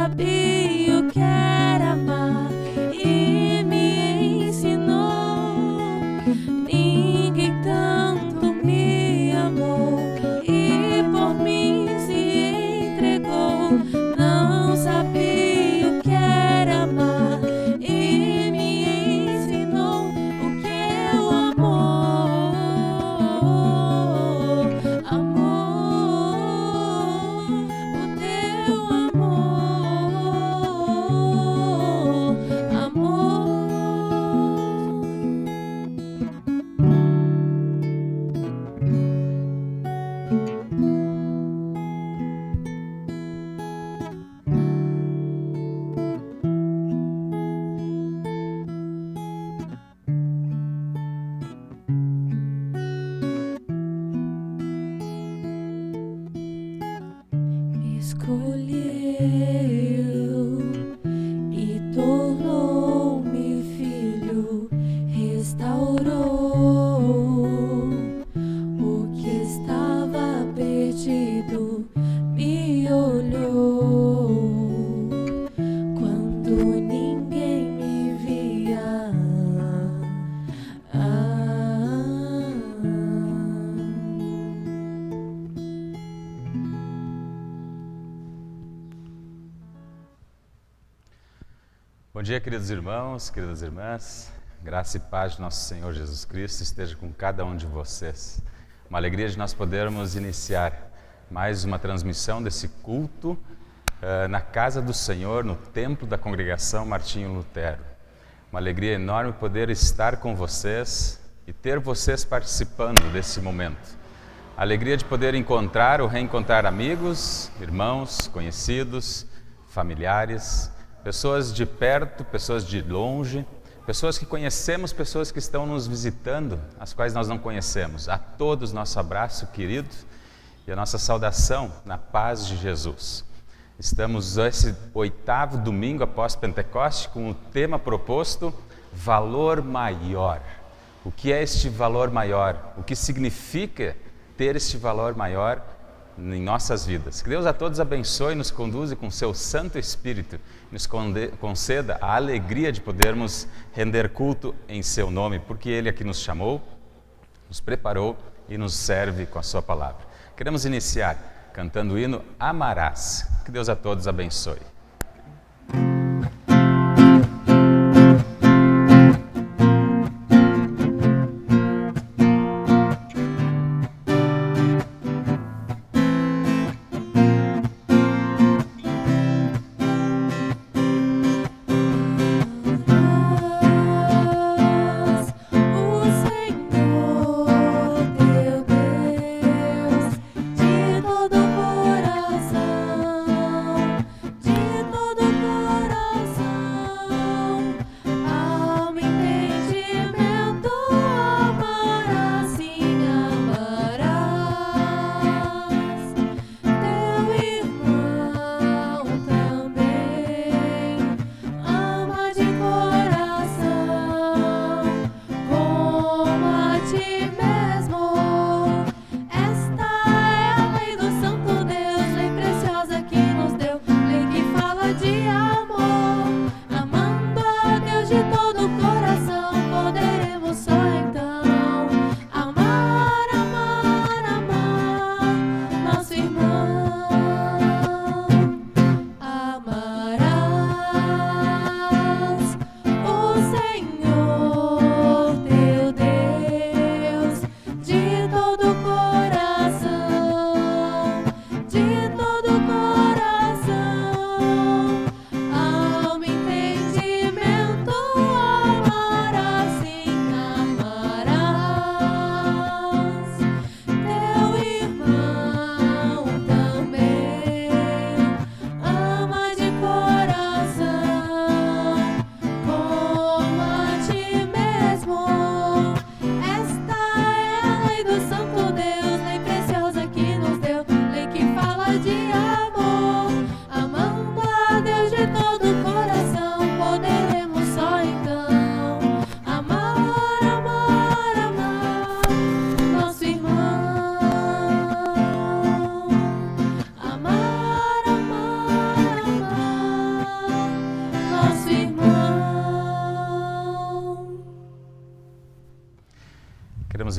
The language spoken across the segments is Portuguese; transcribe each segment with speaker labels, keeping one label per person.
Speaker 1: sabia o que era amar e me ensinou. Ninguém tanto me amou e por mim se entregou. Não sabia o que era amar e me ensinou o que é o amor. Amor, o teu amor. Amor. Me escolheu e tornou-me filho, restaurou o que estava perdido, me olhou quando ninguém me via.
Speaker 2: Bom dia, queridos irmãos, queridas irmãs. Graça e paz de nosso Senhor Jesus Cristo esteja com cada um de vocês. Uma alegria de nós podermos iniciar mais uma transmissão desse culto na casa do Senhor, no templo da congregação Martinho Lutero. Uma alegria enorme poder estar com vocês e ter vocês participando desse momento. A alegria de poder encontrar ou reencontrar amigos, irmãos, conhecidos, familiares, pessoas de perto, pessoas de longe, pessoas que conhecemos, pessoas que estão nos visitando, as quais nós não conhecemos. A todos nosso abraço querido e a nossa saudação na paz de Jesus. Estamos esse 8º domingo após Pentecoste com o tema proposto, Valor Maior. O que é este valor maior? O que significa ter este valor maior em nossas vidas? Que Deus a todos abençoe e nos conduza com seu Santo Espírito, nos conceda a alegria de podermos render culto em seu nome, porque Ele aqui nos chamou, nos preparou e nos serve com a sua palavra. Queremos iniciar cantando o hino Amarás. Que Deus a todos abençoe.
Speaker 1: De todo coração, de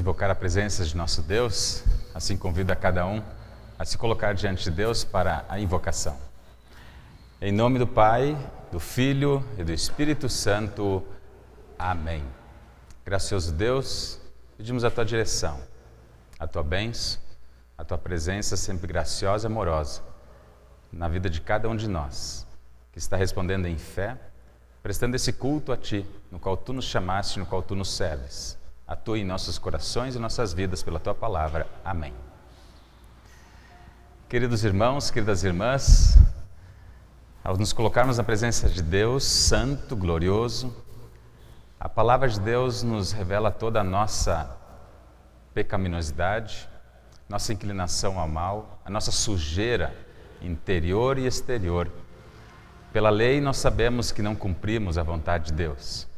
Speaker 2: invocar a presença de nosso Deus, assim convido a cada um a se colocar diante de Deus para a invocação. Em nome do Pai, do Filho e do Espírito Santo. Amém. Gracioso Deus, pedimos a Tua direção, a Tua bênção, a Tua presença sempre graciosa e amorosa na vida de cada um de nós, que está respondendo em fé, prestando esse culto a Ti, no qual Tu nos chamaste, no qual Tu nos serves. Atua em nossos corações e nossas vidas pela Tua palavra. Amém. Queridos irmãos, queridas irmãs, ao nos colocarmos na presença de Deus, santo, glorioso, a palavra de Deus nos revela toda a nossa pecaminosidade, nossa inclinação ao mal, a nossa sujeira interior e exterior. Pela lei nós sabemos que não cumprimos a vontade de Deus.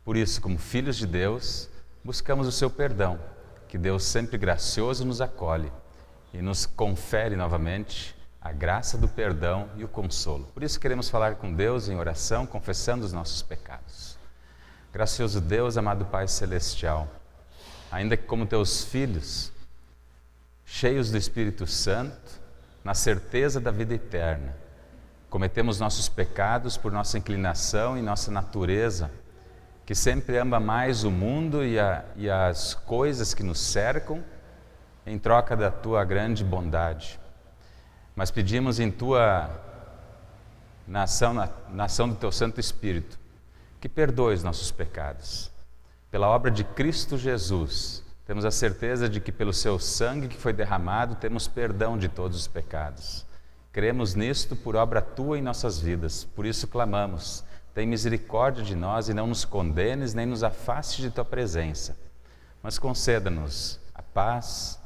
Speaker 2: Por isso, como filhos de Deus, buscamos o seu perdão, que Deus sempre gracioso nos acolhe e nos confere novamente a graça do perdão e o consolo. Por isso queremos falar com Deus em oração, confessando os nossos pecados. Gracioso Deus, amado Pai Celestial, ainda que como teus filhos, cheios do Espírito Santo, na certeza da vida eterna, cometemos nossos pecados por nossa inclinação e nossa natureza, que sempre ama mais o mundo e as coisas que nos cercam, em troca da Tua grande bondade. Mas pedimos em Tua nação do Teu Santo Espírito, que perdoe os nossos pecados. Pela obra de Cristo Jesus, temos a certeza de que pelo Seu sangue que foi derramado, temos perdão de todos os pecados. Cremos nisto por obra Tua em nossas vidas, por isso clamamos: tem misericórdia de nós e não nos condenes, nem nos afastes de Tua presença, mas conceda-nos a paz,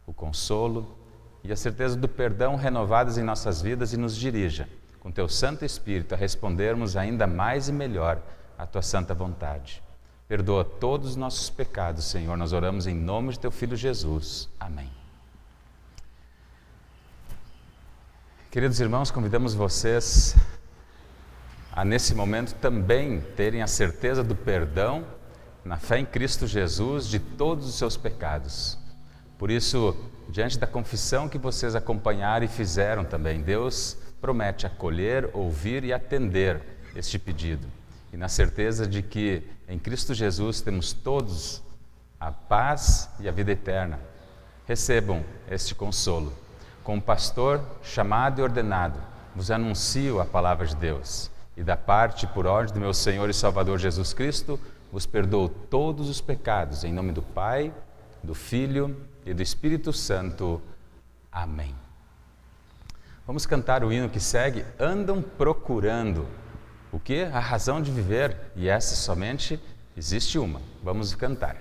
Speaker 2: o consolo e a certeza do perdão renovadas em nossas vidas e nos dirija, com Teu Santo Espírito, a respondermos ainda mais e melhor à Tua santa vontade. Perdoa todos os nossos pecados, Senhor, nós oramos em nome de Teu Filho Jesus. Amém. Queridos irmãos, convidamos vocês a nesse momento também terem a certeza do perdão, na fé em Cristo Jesus, de todos os seus pecados. Por isso, diante da confissão que vocês acompanharam e fizeram também, Deus promete acolher, ouvir e atender este pedido. E na certeza de que em Cristo Jesus temos todos a paz e a vida eterna. Recebam este consolo. Como pastor chamado e ordenado, vos anuncio a palavra de Deus. E da parte e por ordem do meu Senhor e Salvador Jesus Cristo, vos perdoo todos os pecados, em nome do Pai, do Filho e do Espírito Santo. Amém. Vamos cantar o hino que segue. Andam procurando o quê? A razão de viver. E essa somente existe uma. Vamos cantar.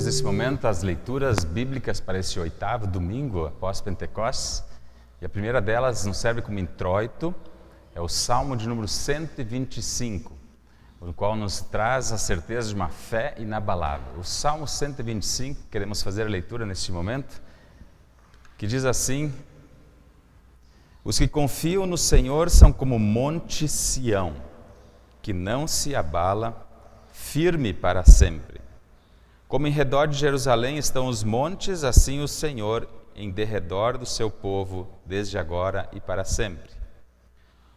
Speaker 2: Nesse momento, as leituras bíblicas para esse 8º domingo após Pentecostes, e a primeira delas nos serve como introito, é o Salmo de número 125, o qual nos traz a certeza de uma fé inabalável. O Salmo 125, queremos fazer a leitura neste momento, que diz assim: os que confiam no Senhor são como o monte Sião, que não se abala, firme para sempre. Como em redor de Jerusalém estão os montes, assim o Senhor em derredor do seu povo, desde agora e para sempre.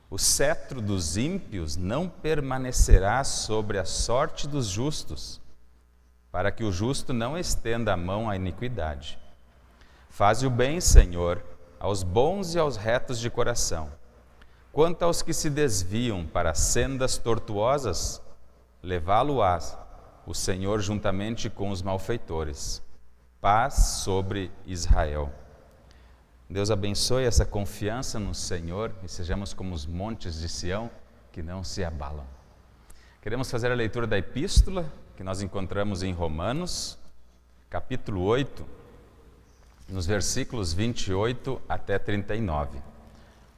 Speaker 2: O cetro dos ímpios não permanecerá sobre a sorte dos justos, para que o justo não estenda a mão à iniquidade. Faze o bem, Senhor, aos bons e aos retos de coração. Quanto aos que se desviam para sendas tortuosas, levá-lo-ás o Senhor juntamente com os malfeitores. Paz sobre Israel. Deus abençoe essa confiança no Senhor e sejamos como os montes de Sião que não se abalam. Queremos fazer a leitura da epístola que nós encontramos em Romanos, capítulo 8, nos versículos 28 até 39.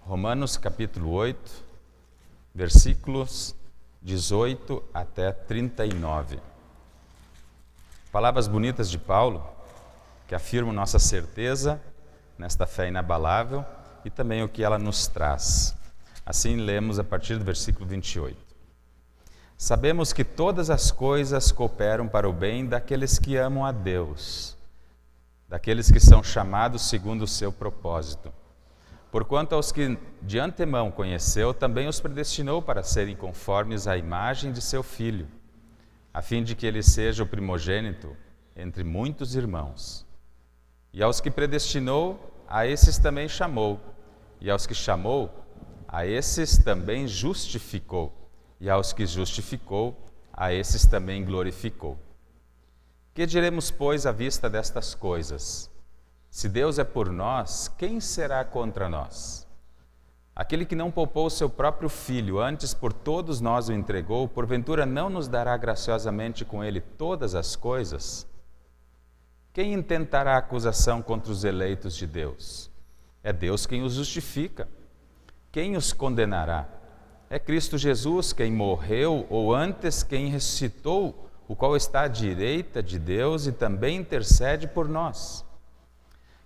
Speaker 2: Romanos, capítulo 8, versículos 18 até 39. Palavras bonitas de Paulo, que afirmam nossa certeza nesta fé inabalável e também o que ela nos traz. Assim lemos a partir do versículo 28. Sabemos que todas as coisas cooperam para o bem daqueles que amam a Deus, daqueles que são chamados segundo o seu propósito. Porquanto aos que de antemão conheceu, também os predestinou para serem conformes à imagem de seu Filho, a fim de que ele seja o primogênito entre muitos irmãos. E aos que predestinou, a esses também chamou. E aos que chamou, a esses também justificou. E aos que justificou, a esses também glorificou. Que diremos, pois, à vista destas coisas? Se Deus é por nós, quem será contra nós? Aquele que não poupou seu próprio Filho, antes por todos nós o entregou, porventura não nos dará graciosamente com ele todas as coisas? Quem intentará acusação contra os eleitos de Deus? É Deus quem os justifica. Quem os condenará? É Cristo Jesus quem morreu, ou antes quem ressuscitou, o qual está à direita de Deus e também intercede por nós.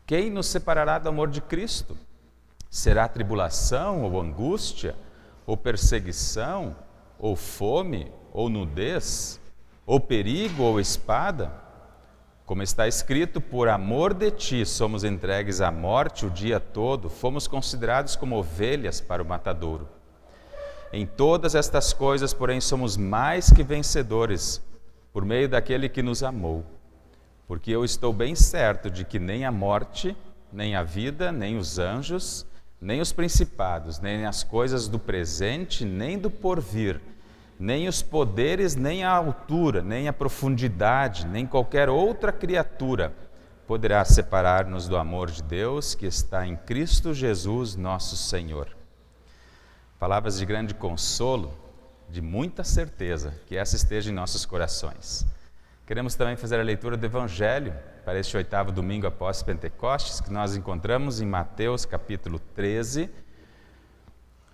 Speaker 2: Quem nos separará do amor de Cristo? Será tribulação, ou angústia, ou perseguição, ou fome, ou nudez, ou perigo, ou espada? Como está escrito, por amor de ti somos entregues à morte o dia todo, fomos considerados como ovelhas para o matadouro. Em todas estas coisas, porém, somos mais que vencedores, por meio daquele que nos amou. Porque eu estou bem certo de que nem a morte, nem a vida, nem os anjos, nem os principados, nem as coisas do presente, nem do porvir, nem os poderes, nem a altura, nem a profundidade, nem qualquer outra criatura poderá separar-nos do amor de Deus que está em Cristo Jesus, nosso Senhor. Palavras de grande consolo, de muita certeza, que essa esteja em nossos corações. Queremos também fazer a leitura do Evangelho para este 8º domingo após Pentecostes, que nós encontramos em Mateus capítulo 13,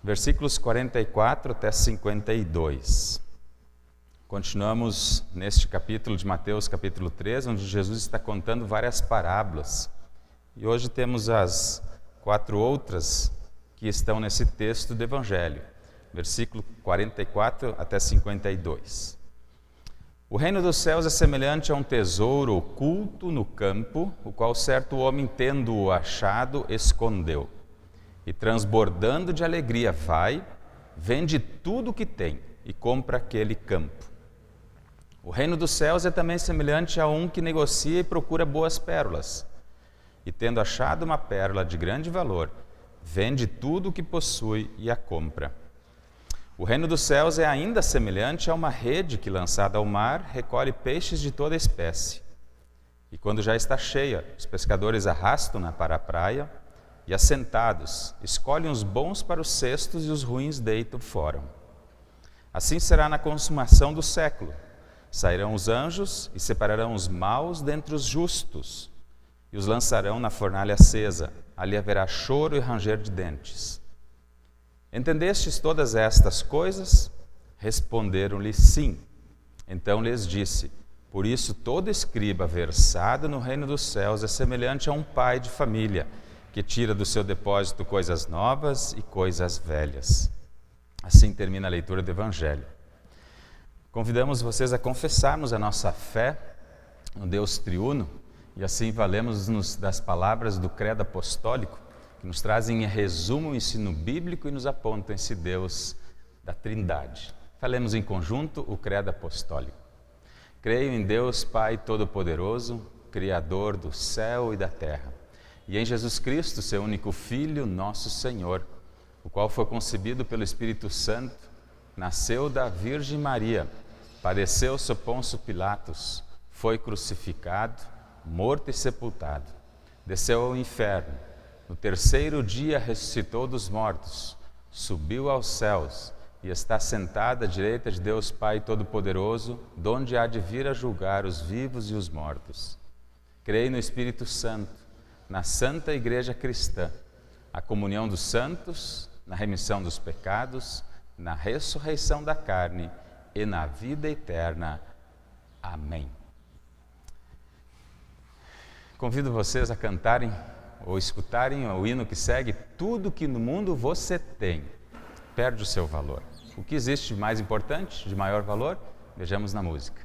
Speaker 2: versículos 44 até 52. Continuamos neste capítulo de Mateus, capítulo 13, onde Jesus está contando várias parábolas. E hoje temos as 4 outras que estão nesse texto do Evangelho, versículo 44 até 52. O reino dos céus é semelhante a um tesouro oculto no campo, o qual certo homem, tendo-o achado, escondeu. E transbordando de alegria vai, vende tudo o que tem e compra aquele campo. O reino dos céus é também semelhante a um que negocia e procura boas pérolas. E tendo achado uma pérola de grande valor, vende tudo o que possui e a compra. O reino dos céus é ainda semelhante a uma rede que, lançada ao mar, recolhe peixes de toda espécie. E quando já está cheia, os pescadores arrastam-na para a praia e, assentados, escolhem os bons para os cestos e os ruins deitam fora. Assim será na consumação do século. Sairão os anjos e separarão os maus dentre os justos e os lançarão na fornalha acesa. Ali haverá choro e ranger de dentes. Entendestes todas estas coisas? Responderam-lhe sim. Então lhes disse: por isso todo escriba versado no reino dos céus é semelhante a um pai de família, que tira do seu depósito coisas novas e coisas velhas. Assim termina a leitura do Evangelho. Convidamos vocês a confessarmos a nossa fé no Deus triuno e assim valemos-nos das palavras do credo apostólico que nos trazem em resumo o ensino bíblico e nos apontam esse Deus da Trindade. Falemos em conjunto o credo apostólico. Creio em Deus Pai Todo-Poderoso, Criador do céu e da terra, e em Jesus Cristo, seu único Filho, nosso Senhor, o qual foi concebido pelo Espírito Santo, nasceu da Virgem Maria, padeceu sob Pôncio Pilatos, foi crucificado, morto e sepultado, desceu ao inferno, no terceiro dia ressuscitou dos mortos, subiu aos céus e está sentado à direita de Deus Pai Todo-Poderoso, donde há de vir a julgar os vivos e os mortos. Creio no Espírito Santo, na Santa Igreja Cristã, a comunhão dos santos, na remissão dos pecados, na ressurreição da carne e na vida eterna. Amém. Convido vocês a cantarem ou escutarem o hino que segue. Tudo que no mundo você tem perde o seu valor. O que existe de mais importante, de maior valor? Vejamos na música.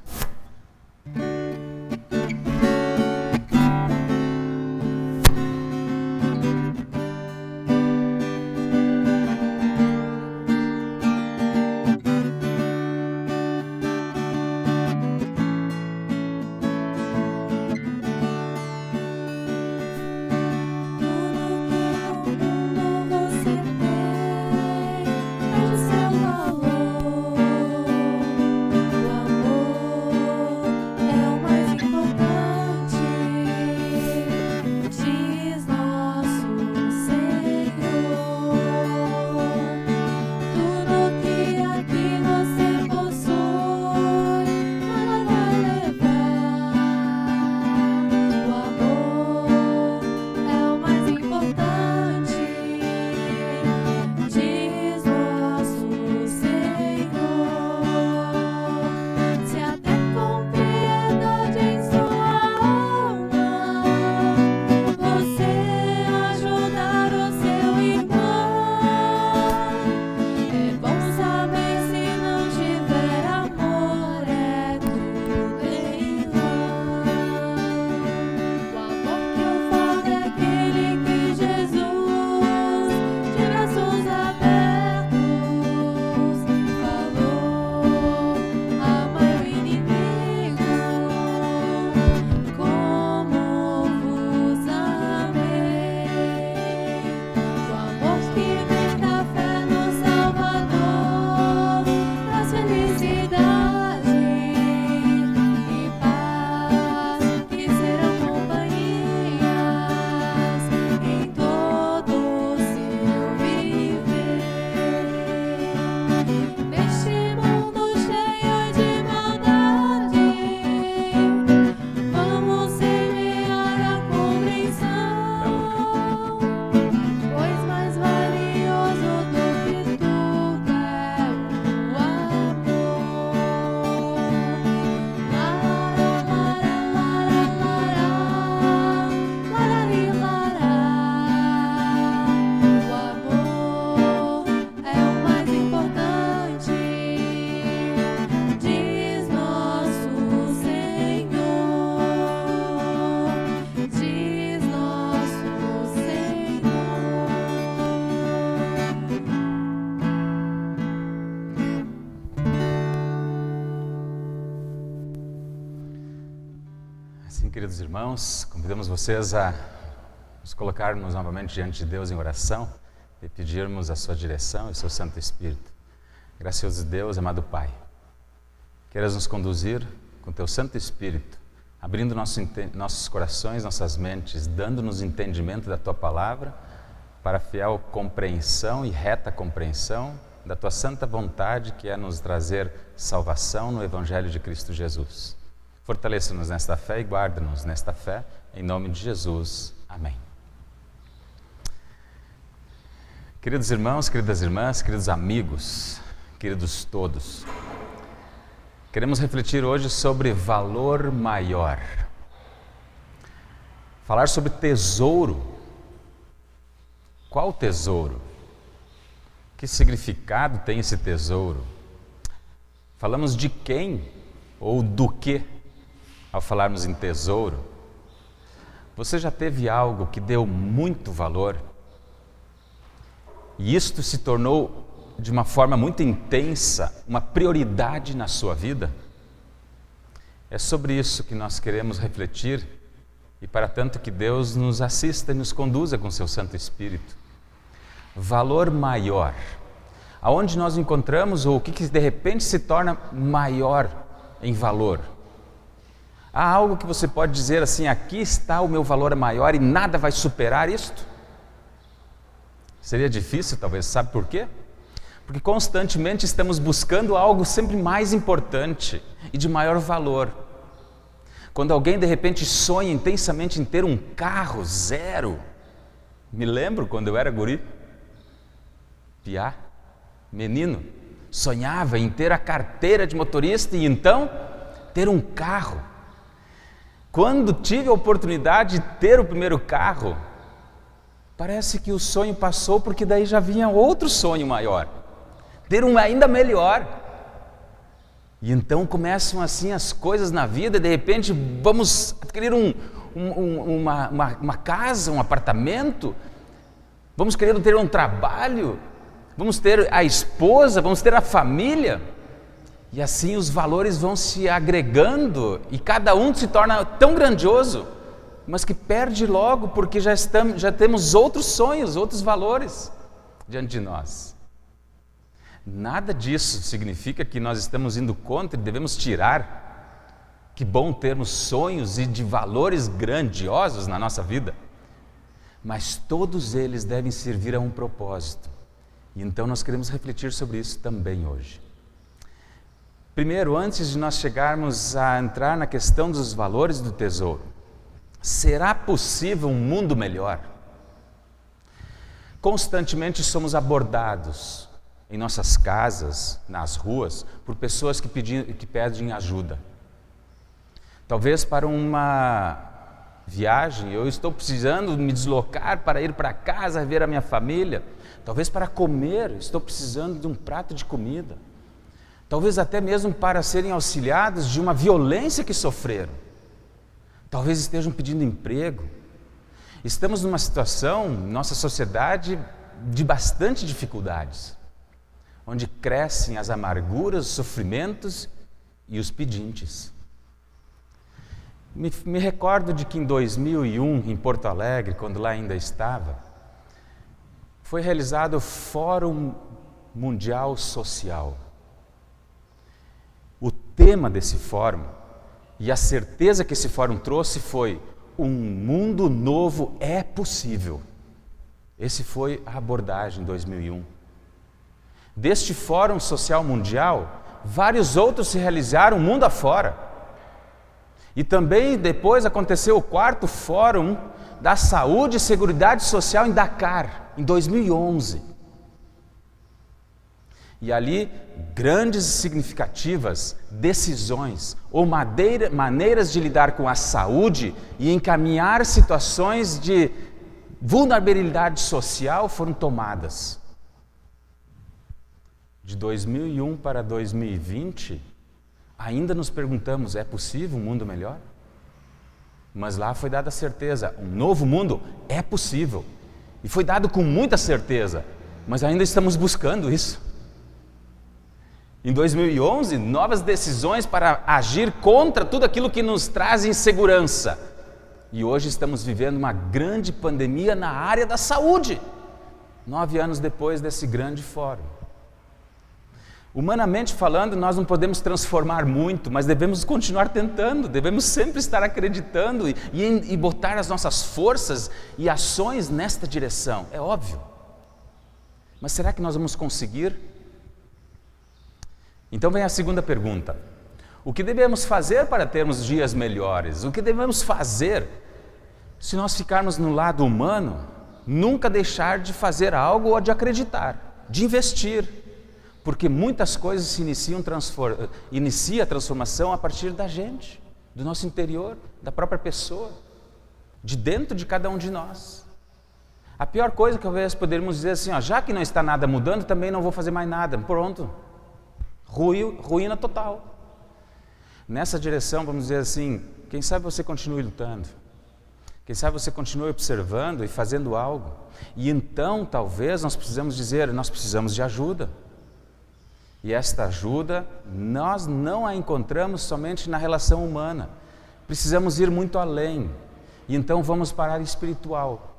Speaker 2: Queridos irmãos, convidamos vocês a nos colocarmos novamente diante de Deus em oração e pedirmos a sua direção e o seu Santo Espírito. Gracioso Deus, amado Pai, queiras nos conduzir com teu Santo Espírito, abrindo nossos corações, nossas mentes, dando-nos entendimento da tua palavra para fiel compreensão e reta compreensão da tua santa vontade, que é nos trazer salvação no Evangelho de Cristo Jesus. Fortaleça-nos nesta fé e guarda-nos nesta fé, em nome de Jesus. Amém. Queridos irmãos, queridas irmãs, queridos amigos, queridos todos, queremos refletir hoje sobre valor maior. Falar sobre tesouro. Qual tesouro? Que significado tem esse tesouro? Falamos de quem ou do que ao falarmos em tesouro? Você já teve algo que deu muito valor e isto se tornou de uma forma muito intensa uma prioridade na sua vida? É sobre isso que nós queremos refletir e para tanto que Deus nos assista e nos conduza com seu Santo Espírito. Valor maior. Aonde nós encontramos ou o que de repente se torna maior em valor? Há algo que você pode dizer assim, aqui está o meu valor maior e nada vai superar isto? Seria difícil talvez, sabe por quê? Porque constantemente estamos buscando algo sempre mais importante e de maior valor. Quando alguém de repente sonha intensamente em ter um carro zero, me lembro quando eu era guri, piá, menino, sonhava em ter a carteira de motorista e então ter um carro. Quando tive a oportunidade de ter o primeiro carro, parece que o sonho passou porque daí já vinha outro sonho maior, ter um ainda melhor. E então começam assim as coisas na vida, de repente vamos adquirir uma casa, um apartamento, vamos querer ter um trabalho, vamos ter a esposa, vamos ter a família, e assim os valores vão se agregando e cada um se torna tão grandioso, mas que perde logo porque já temos outros sonhos, outros valores diante de nós. Nada disso significa que nós estamos indo contra e devemos tirar. Que bom termos sonhos e de valores grandiosos na nossa vida, mas todos eles devem servir a um propósito. E então nós queremos refletir sobre isso também hoje. Primeiro, antes de nós chegarmos a entrar na questão dos valores do tesouro, será possível um mundo melhor? Constantemente somos abordados em nossas casas, nas ruas, por pessoas que pedem ajuda. Talvez para uma viagem, eu estou precisando me deslocar para ir para casa, ver a minha família. Talvez para comer, estou precisando de um prato de comida. Talvez até mesmo para serem auxiliados de uma violência que sofreram. Talvez estejam pedindo emprego. Estamos numa situação, nossa sociedade, de bastante dificuldades, onde crescem as amarguras, os sofrimentos e os pedintes. Me recordo de que em 2001, em Porto Alegre, quando lá ainda estava, foi realizado o Fórum Mundial Social. O tema desse fórum e a certeza que esse fórum trouxe foi: um mundo novo é possível. Esse foi a abordagem em 2001. Deste Fórum Social Mundial, vários outros se realizaram mundo afora. E também depois aconteceu o 4º Fórum da Saúde e Seguridade Social em Dakar, em 2011. E ali, grandes e significativas decisões ou maneiras de lidar com a saúde e encaminhar situações de vulnerabilidade social foram tomadas. De 2001 para 2020, ainda nos perguntamos, é possível um mundo melhor? Mas lá foi dada a certeza, um novo mundo é possível. E foi dado com muita certeza, mas ainda estamos buscando isso. Em 2011, novas decisões para agir contra tudo aquilo que nos traz insegurança. E hoje estamos vivendo uma grande pandemia na área da saúde, 9 anos depois desse grande fórum. Humanamente falando, nós não podemos transformar muito, mas devemos continuar tentando, devemos sempre estar acreditando e botar as nossas forças e ações nesta direção, é óbvio. Mas será que nós vamos conseguir? Então vem a segunda pergunta: o que devemos fazer para termos dias melhores? O que devemos fazer se nós ficarmos no lado humano? Nunca deixar de fazer algo ou de acreditar, de investir, porque muitas coisas se inicia a transformação a partir da gente, do nosso interior, da própria pessoa, de dentro de cada um de nós. A pior coisa que talvez poderíamos dizer assim, já que não está nada mudando, também não vou fazer mais nada, pronto. ruína total. Nessa direção, vamos dizer assim, quem sabe você continue lutando, quem sabe você continue observando e fazendo algo, e então talvez nós precisamos de ajuda. E esta ajuda, nós não a encontramos somente na relação humana. Precisamos ir muito além. E então vamos para a área espiritual.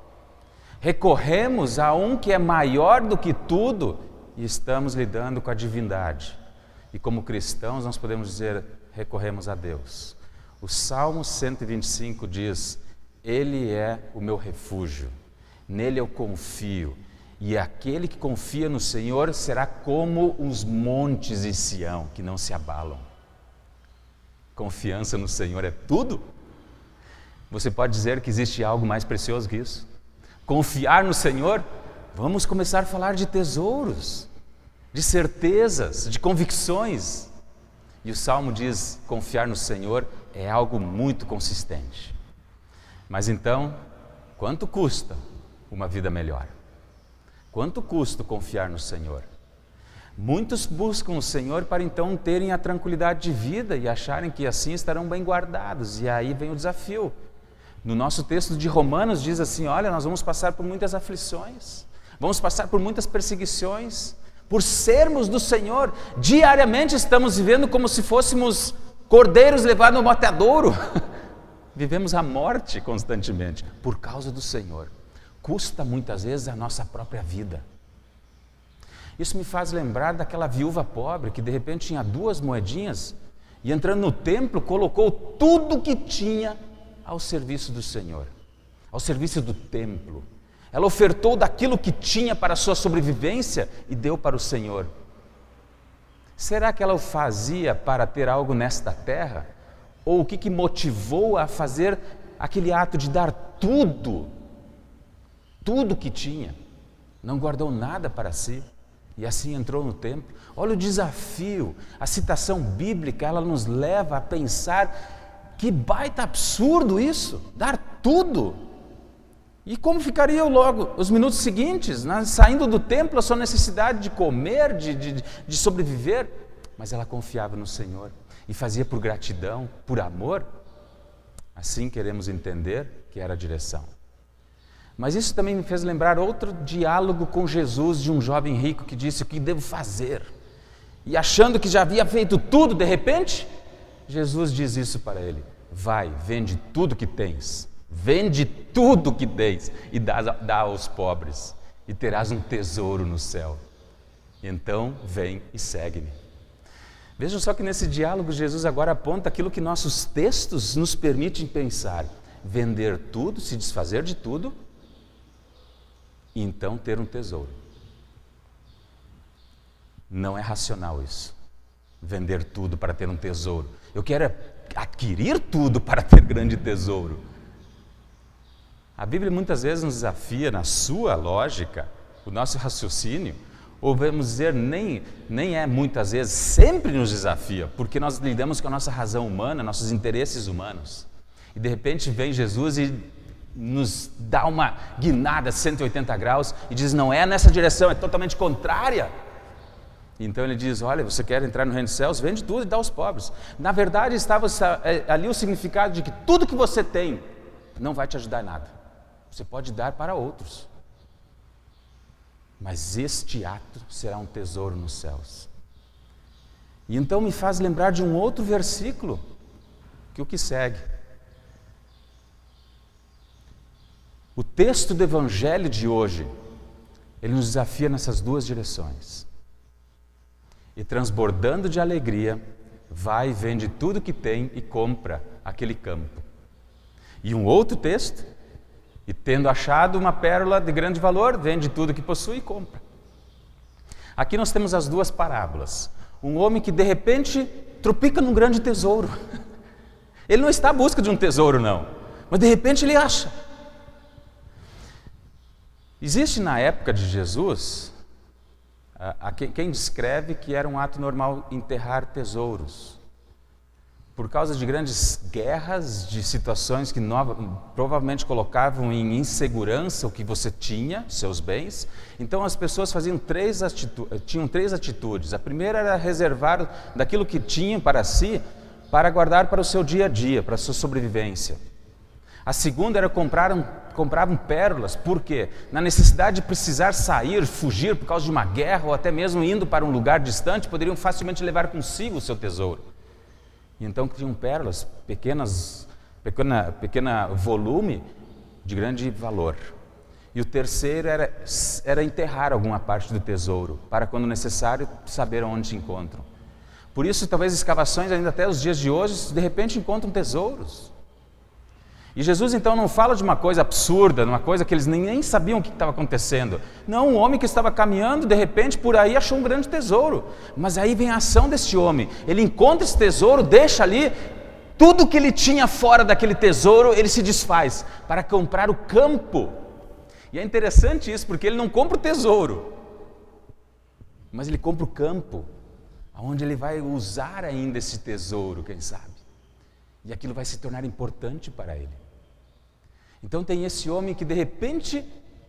Speaker 2: Recorremos a um que é maior do que tudo e estamos lidando com a divindade. E como cristãos nós podemos dizer, recorremos a Deus. O Salmo 125 diz, Ele é o meu refúgio, nele eu confio. E aquele que confia no Senhor será como os montes de Sião, que não se abalam. Confiança no Senhor é tudo? Você pode dizer que existe algo mais precioso que isso? Confiar no Senhor? Vamos começar a falar de tesouros, de certezas, de convicções. E o Salmo diz, confiar no Senhor é algo muito consistente. Mas então, quanto custa uma vida melhor? Quanto custa confiar no Senhor? Muitos buscam o Senhor para então terem a tranquilidade de vida e acharem que assim estarão bem guardados. E aí vem o desafio. No nosso texto de Romanos diz assim, olha, nós vamos passar por muitas aflições, vamos passar por muitas perseguições, por sermos do Senhor. Diariamente estamos vivendo como se fôssemos cordeiros levados ao matadouro. Vivemos a morte constantemente por causa do Senhor. Custa muitas vezes a nossa própria vida. Isso me faz lembrar daquela viúva pobre que de repente tinha 2 moedinhas e entrando no templo colocou tudo que tinha ao serviço do Senhor, ao serviço do templo. Ela ofertou daquilo que tinha para a sua sobrevivência e deu para o Senhor. Será que ela o fazia para ter algo nesta terra? Ou o que motivou a fazer aquele ato de dar tudo que tinha? Não guardou nada para si e assim entrou no templo. Olha o desafio, a citação bíblica, ela nos leva a pensar que baita absurdo isso, dar tudo. E como ficariam logo os minutos seguintes, saindo do templo, a sua necessidade de comer, de sobreviver? Mas ela confiava no Senhor e fazia por gratidão, por amor. Assim queremos entender que era a direção. Mas isso também me fez lembrar outro diálogo com Jesus de um jovem rico que disse, o que devo fazer? E achando que já havia feito tudo, de repente, Jesus diz isso para ele, vai, vende tudo que tens, vende tudo que tens e dá aos pobres e terás um tesouro no céu. Então vem e segue-me. Vejam só que nesse diálogo Jesus agora aponta aquilo que nossos textos nos permitem pensar, vender tudo, se desfazer de tudo, e então ter um tesouro. Não é racional isso, vender tudo para ter um tesouro. Eu quero adquirir tudo para ter grande tesouro. A Bíblia muitas vezes nos desafia na sua lógica, o nosso raciocínio, ou vamos dizer, nem é muitas vezes, sempre nos desafia, porque nós lidamos com a nossa razão humana, nossos interesses humanos. E de repente vem Jesus e nos dá uma guinada 180 graus e diz, não é nessa direção, é totalmente contrária. Então ele diz, olha, você quer entrar no reino dos céus? Vende tudo e dá aos pobres. Na verdade estava ali o significado de que tudo que você tem não vai te ajudar em nada. Você pode dar para outros, mas este ato será um tesouro nos céus. E então me faz lembrar de um outro versículo, que o que segue. O texto do Evangelho de hoje, ele nos desafia nessas 2 direções. E transbordando de alegria, vai, vende tudo que tem e compra aquele campo. E um outro texto, e tendo achado uma pérola de grande valor, vende tudo que possui e compra. Aqui nós temos as 2 parábolas. Um homem que de repente tropica num grande tesouro. Ele não está à busca de um tesouro não, mas de repente ele acha. Existe na época de Jesus, quem descreve que era um ato normal enterrar tesouros. por causa de grandes guerras, de situações que provavelmente colocavam em insegurança o que você tinha, seus bens. Então as pessoas tinham três atitudes. A primeira era reservar daquilo que tinham para si, para guardar para o seu dia a dia, para a sua sobrevivência. A segunda era compravam pérolas. Por quê? Na necessidade de precisar sair, fugir por causa de uma guerra, ou até mesmo indo para um lugar distante, poderiam facilmente levar consigo o seu tesouro. E então tinham pérolas, pequena volume, de grande valor. E o terceiro era enterrar alguma parte do tesouro, para quando necessário saber onde se encontram. Por isso, talvez escavações ainda até os dias de hoje, de repente encontram tesouros. E Jesus então não fala de uma coisa absurda, de uma coisa que eles nem sabiam o que estava acontecendo. Não, um homem que estava caminhando, de repente por aí achou um grande tesouro. Mas aí vem a ação desse homem. Ele encontra esse tesouro, deixa ali, tudo que ele tinha fora daquele tesouro, ele se desfaz para comprar o campo. E é interessante isso, porque ele não compra o tesouro, mas ele compra o campo, onde ele vai usar ainda esse tesouro, quem sabe. E aquilo vai se tornar importante para ele. Então tem esse homem que de repente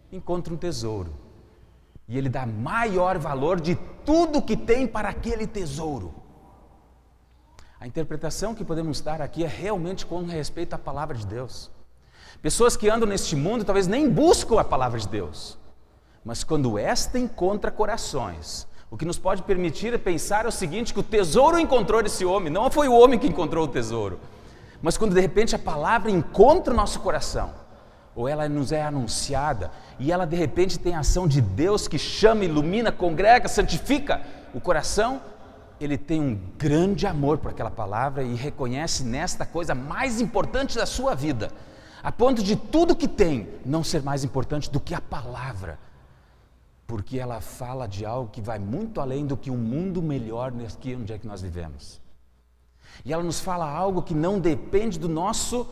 Speaker 2: encontra um tesouro. E ele dá maior valor de tudo que tem para aquele tesouro. A interpretação que podemos dar aqui é realmente com respeito à palavra de Deus. Pessoas que andam neste mundo talvez nem buscam a palavra de Deus. Mas quando esta encontra corações, o que nos pode permitir é pensar o seguinte, que o tesouro encontrou esse homem, não foi o homem que encontrou o tesouro. Mas quando de repente a palavra encontra o nosso coração, ou ela nos é anunciada, e ela de repente tem a ação de Deus que chama, ilumina, congrega, santifica o coração, ele tem um grande amor por aquela palavra e reconhece nesta coisa mais importante da sua vida, a ponto de tudo que tem não ser mais importante do que a palavra, porque ela fala de algo que vai muito além do que um mundo melhor aqui onde é que nós vivemos. E ela nos fala algo que não depende do nosso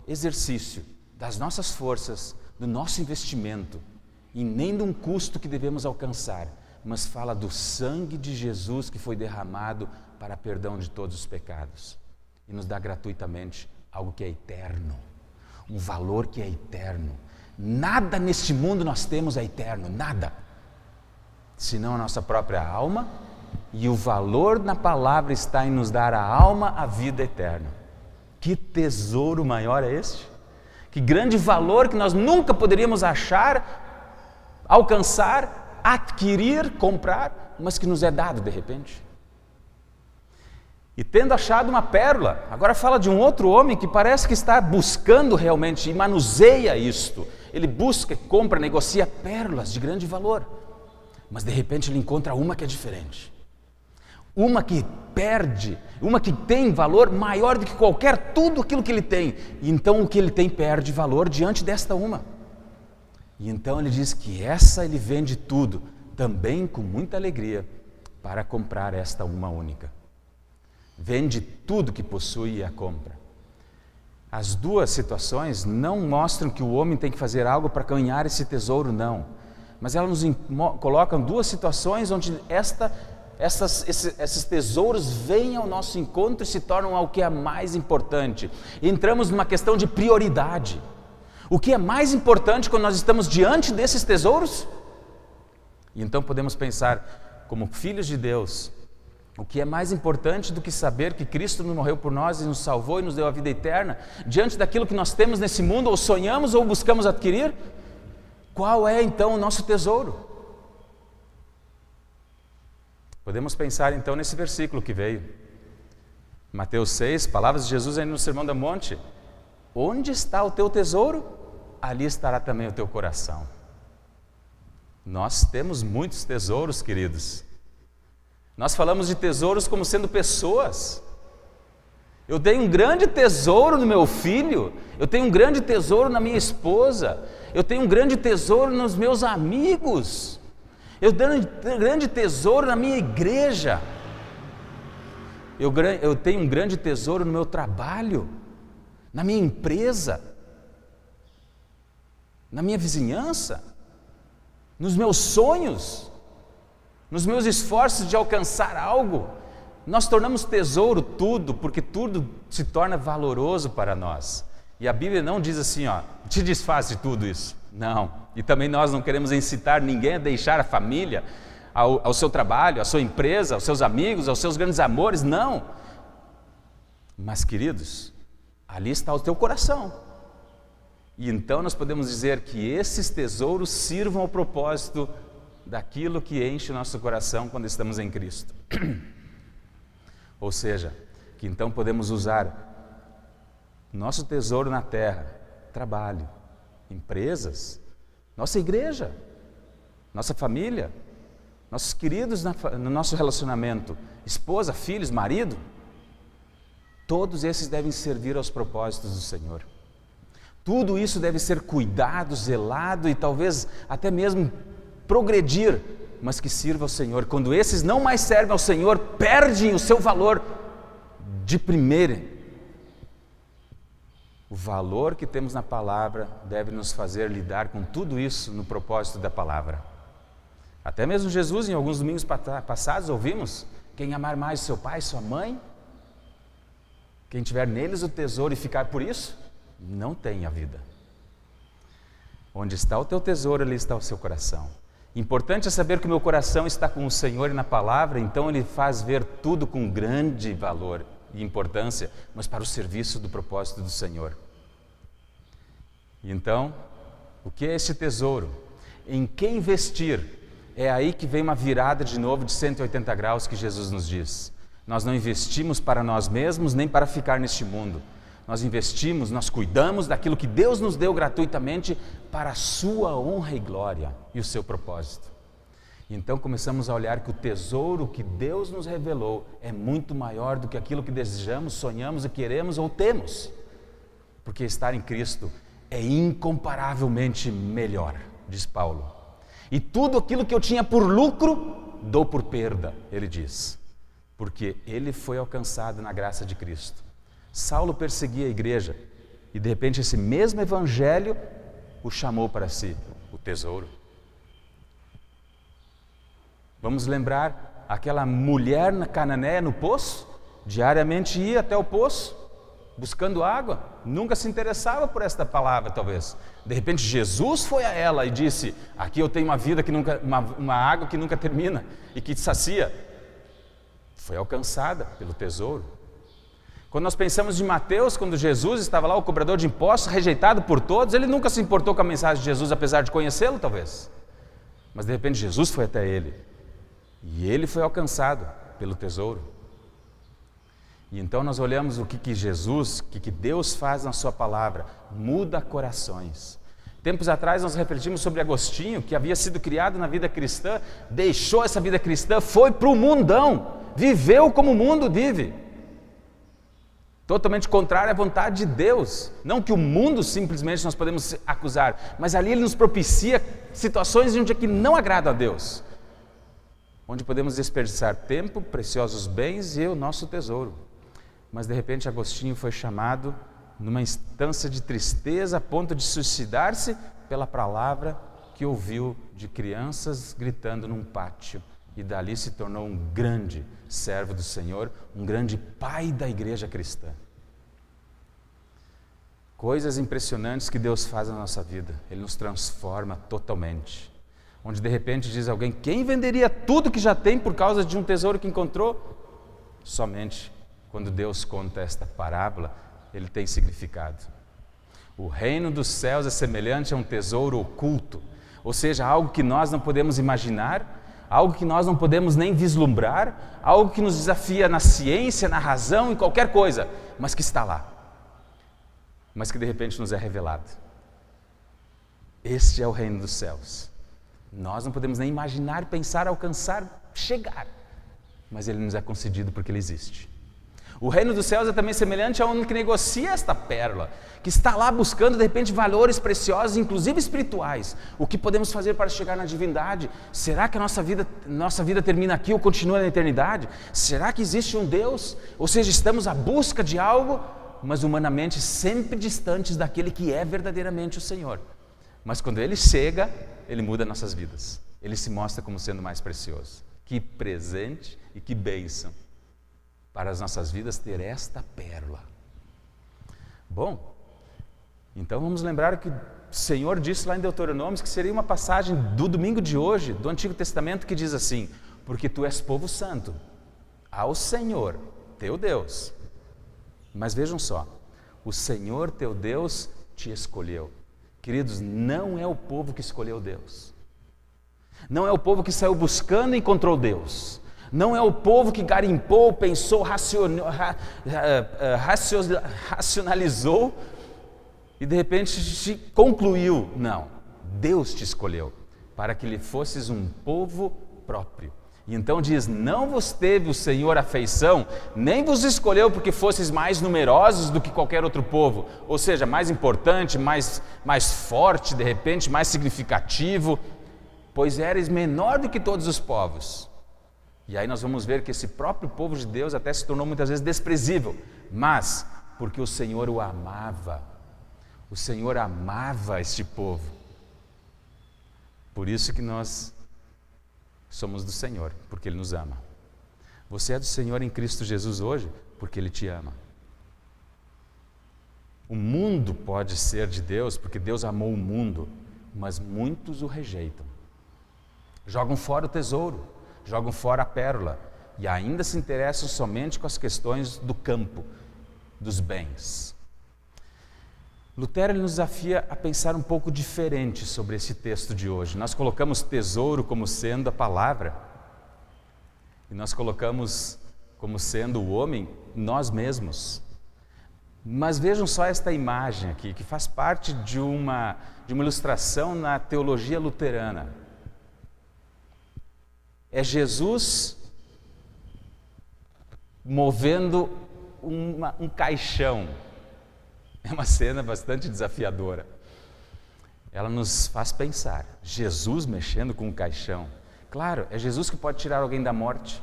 Speaker 2: exercício, das nossas forças, do nosso investimento, e nem de um custo que devemos alcançar, mas fala do sangue de Jesus que foi derramado para perdão de todos os pecados. E nos dá gratuitamente algo que é eterno, um valor que é eterno. Nada neste mundo nós temos é eterno, nada, senão a nossa própria alma, e o valor na palavra está em nos dar a alma, a vida eterna. Que tesouro maior é este? Que grande valor que nós nunca poderíamos achar, alcançar, adquirir, comprar, mas que nos é dado de repente. E tendo achado uma pérola, agora fala de um outro homem que parece que está buscando realmente e manuseia isto. Ele busca, compra, negocia pérolas de grande valor, mas de repente ele encontra uma que é diferente. Uma que perde, uma que tem valor maior do que tudo aquilo que ele tem. E então o que ele tem perde valor diante desta uma. E então ele diz que essa ele vende tudo, também com muita alegria, para comprar esta uma única. Vende tudo que possui e a compra. As duas situações não mostram que o homem tem que fazer algo para ganhar esse tesouro, não. Mas elas nos colocam duas situações onde esses tesouros vêm ao nosso encontro e se tornam algo que é mais importante. Entramos numa questão de prioridade. O que é mais importante quando nós estamos diante desses tesouros? E então podemos pensar, como filhos de Deus, o que é mais importante do que saber que Cristo morreu por nós e nos salvou e nos deu a vida eterna, diante daquilo que nós temos nesse mundo, ou sonhamos ou buscamos adquirir? Qual é então o nosso tesouro? Podemos pensar então nesse versículo que veio, Mateus 6, palavras de Jesus aí no Sermão do Monte. Onde está o teu tesouro? Ali estará também o teu coração. Nós temos muitos tesouros, queridos. Nós falamos de tesouros como sendo pessoas. Eu tenho um grande tesouro no meu filho, eu tenho um grande tesouro na minha esposa, eu tenho um grande tesouro nos meus amigos. Eu tenho um grande tesouro na minha igreja. Eu tenho um grande tesouro no meu trabalho, na minha empresa, na minha vizinhança, nos meus sonhos, nos meus esforços de alcançar algo, Nós tornamos tesouro tudo, porque tudo se torna valoroso para nós. E a Bíblia não diz assim, te desfaz de tudo isso. Não. E também nós não queremos incitar ninguém a deixar a família, ao seu trabalho, à sua empresa, aos seus amigos, aos seus grandes amores. Não. Mas, queridos, ali está o teu coração. E então nós podemos dizer que esses tesouros sirvam ao propósito daquilo que enche o nosso coração quando estamos em Cristo. Ou seja, que então podemos usar nosso tesouro na terra, trabalho, empresas, nossa igreja, nossa família, nossos queridos no nosso relacionamento, esposa, filhos, marido. Todos esses devem servir aos propósitos do Senhor. Tudo isso deve ser cuidado, zelado e talvez até mesmo progredir, mas que sirva ao Senhor. Quando esses não mais servem ao Senhor, perdem o seu valor de primeira. O valor que temos na palavra deve nos fazer lidar com tudo isso no propósito da palavra. Até mesmo Jesus, em alguns domingos passados, ouvimos: quem amar mais seu pai, sua mãe, quem tiver neles o tesouro e ficar por isso, não tem a vida. Onde está o teu tesouro, ali está o seu coração. Importante é saber que o meu coração está com o Senhor e na palavra, então Ele faz ver tudo com grande valor e importância, mas para o serviço do propósito do Senhor. E então, o que é esse tesouro? Em que investir? É aí que vem uma virada de novo de 180 graus que Jesus nos diz. Nós não investimos para nós mesmos, nem para ficar neste mundo. Nós investimos, nós cuidamos daquilo que Deus nos deu gratuitamente para a sua honra e glória e o seu propósito. Então começamos a olhar que o tesouro que Deus nos revelou é muito maior do que aquilo que desejamos, sonhamos e queremos ou temos. Porque estar em Cristo é incomparavelmente melhor, diz Paulo. E tudo aquilo que eu tinha por lucro, dou por perda, ele diz. Porque ele foi alcançado na graça de Cristo. Saulo perseguia a igreja e de repente esse mesmo evangelho o chamou para si, o tesouro. Vamos lembrar aquela mulher na cananeia no poço? Diariamente ia até o poço buscando água, nunca se interessava por esta palavra talvez. De repente Jesus foi a ela e disse: aqui eu tenho uma vida que nunca, uma água que nunca termina e que te sacia. Foi alcançada pelo tesouro. Quando nós pensamos de Mateus, quando Jesus estava lá, o cobrador de impostos, rejeitado por todos, ele nunca se importou com a mensagem de Jesus, apesar de conhecê-lo talvez. Mas de repente Jesus foi até ele. E ele foi alcançado pelo tesouro. E então nós olhamos o que Jesus, o que Deus faz na sua palavra, muda corações. Tempos atrás nós refletimos sobre Agostinho, que havia sido criado na vida cristã, deixou essa vida cristã, foi para o mundão, viveu como o mundo vive. Totalmente contrário à vontade de Deus. Não que o mundo simplesmente nós podemos acusar, mas ali ele nos propicia situações onde é que não agrada a Deus. Onde podemos desperdiçar tempo, preciosos bens e o nosso tesouro. Mas de repente Agostinho foi chamado numa instância de tristeza a ponto de suicidar-se pela palavra que ouviu de crianças gritando num pátio. E dali se tornou um grande servo do Senhor, um grande pai da igreja cristã. Coisas impressionantes que Deus faz na nossa vida. Ele nos transforma totalmente. Onde de repente diz alguém: quem venderia tudo que já tem por causa de um tesouro que encontrou? Somente quando Deus conta esta parábola, ele tem significado. O reino dos céus é semelhante a um tesouro oculto, ou seja, algo que nós não podemos imaginar, algo que nós não podemos nem vislumbrar, algo que nos desafia na ciência, na razão, em qualquer coisa, mas que está lá, mas que de repente nos é revelado. Este é o reino dos céus. Nós não podemos nem imaginar, pensar, alcançar, chegar, mas ele nos é concedido porque ele existe. O reino dos céus é também semelhante a um que negocia esta pérola, que está lá buscando de repente valores preciosos, inclusive espirituais. O que podemos fazer para chegar na divindade? Será que a nossa vida termina aqui ou continua na eternidade? Será que existe um Deus? Ou seja, estamos à busca de algo, mas humanamente sempre distantes daquele que é verdadeiramente o Senhor. Mas quando Ele chega, Ele muda nossas vidas. Ele se mostra como sendo mais precioso. Que presente e que bênção. para as nossas vidas ter esta pérola. Bom, então vamos lembrar que o Senhor disse lá em Deuteronômio que seria uma passagem do domingo de hoje, do Antigo Testamento, que diz assim: porque tu és povo santo, ao Senhor, teu Deus. Mas vejam só, o Senhor teu Deus te escolheu. Queridos, não é o povo que escolheu Deus. Não é o povo que saiu buscando e encontrou Deus. Não é o povo que garimpou, pensou, racionalizou e de repente concluiu. Não, Deus te escolheu para que lhe fosses um povo próprio. E então diz: não vos teve o Senhor afeição, nem vos escolheu porque fosseis mais numerosos do que qualquer outro povo, ou seja, mais importante, mais forte, de repente, mais significativo, pois eres menor do que todos os povos. E aí nós vamos ver que esse próprio povo de Deus até se tornou muitas vezes desprezível, mas porque o Senhor o amava. O Senhor amava este povo. Por isso que nós somos do Senhor, porque Ele nos ama. Você é do Senhor em Cristo Jesus hoje, porque Ele te ama. O mundo pode ser de Deus, porque Deus amou o mundo, mas muitos o rejeitam. Jogam fora o tesouro, jogam fora a pérola e ainda se interessam somente com as questões do campo, dos bens. Lutero nos desafia a pensar um pouco diferente sobre esse texto de hoje. Nós colocamos tesouro como sendo a palavra e nós colocamos como sendo o homem nós mesmos. Mas vejam só esta imagem aqui, que faz parte de uma ilustração na teologia luterana. É Jesus movendo um caixão. É uma cena bastante desafiadora. Ela nos faz pensar. Jesus mexendo com um caixão. Claro, é Jesus que pode tirar alguém da morte.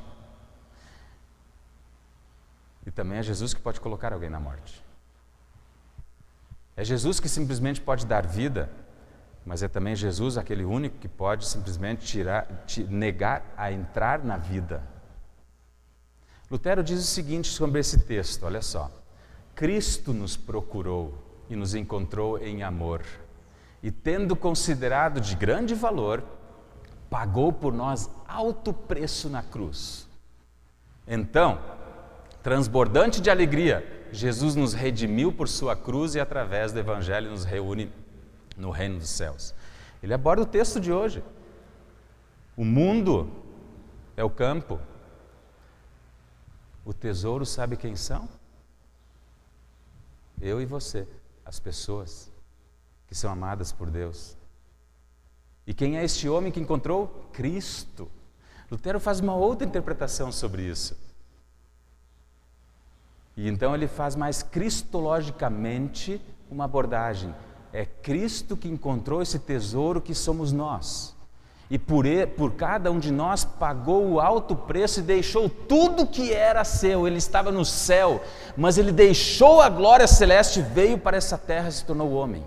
Speaker 2: E também é Jesus que pode colocar alguém na morte. É Jesus que simplesmente pode dar vida, mas é também Jesus aquele único que pode simplesmente negar a entrar na vida. Lutero diz o seguinte sobre esse texto, olha só: Cristo nos procurou e nos encontrou em amor, e tendo considerado de grande valor, pagou por nós alto preço na cruz. Então, transbordante de alegria, Jesus nos redimiu por sua cruz e através do Evangelho nos reúne no reino dos céus. Ele aborda o texto de hoje. O mundo é o campo. O tesouro sabe quem são? Eu e você, as pessoas que são amadas por Deus. E quem é este homem que encontrou? Cristo. Lutero faz uma outra interpretação sobre isso. E então ele faz mais cristologicamente uma abordagem. É Cristo que encontrou esse tesouro que somos nós. E por cada um de nós pagou o alto preço e deixou tudo que era seu. Ele estava no céu, mas ele deixou a glória celeste, veio para essa terra e se tornou homem.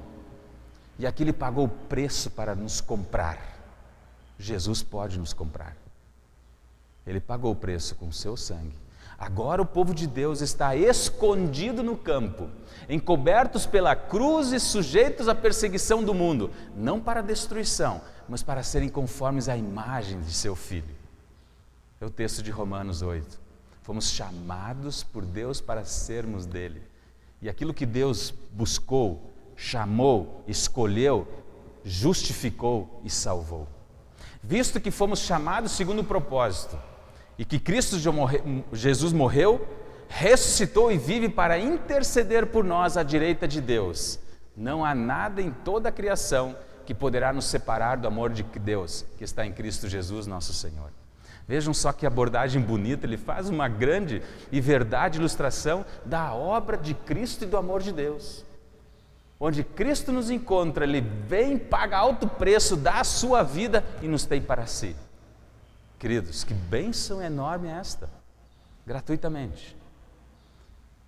Speaker 2: E aqui ele pagou o preço para nos comprar. Jesus pode nos comprar. Ele pagou o preço com o seu sangue. Agora o povo de Deus está escondido no campo, encobertos pela cruz e sujeitos à perseguição do mundo, não para a destruição, mas para serem conformes à imagem de seu Filho. É o texto de Romanos 8. Fomos chamados por Deus para sermos dele. E aquilo que Deus buscou, chamou, escolheu, justificou e salvou. Visto que fomos chamados segundo o propósito, e que Cristo Jesus morreu, ressuscitou e vive para interceder por nós à direita de Deus. Não há nada em toda a criação que poderá nos separar do amor de Deus, que está em Cristo Jesus, nosso Senhor. Vejam só que abordagem bonita, ele faz uma grande e verdade ilustração da obra de Cristo e do amor de Deus. Onde Cristo nos encontra, ele vem, paga alto preço, dá a sua vida e nos tem para si. Queridos, que bênção enorme é esta, gratuitamente.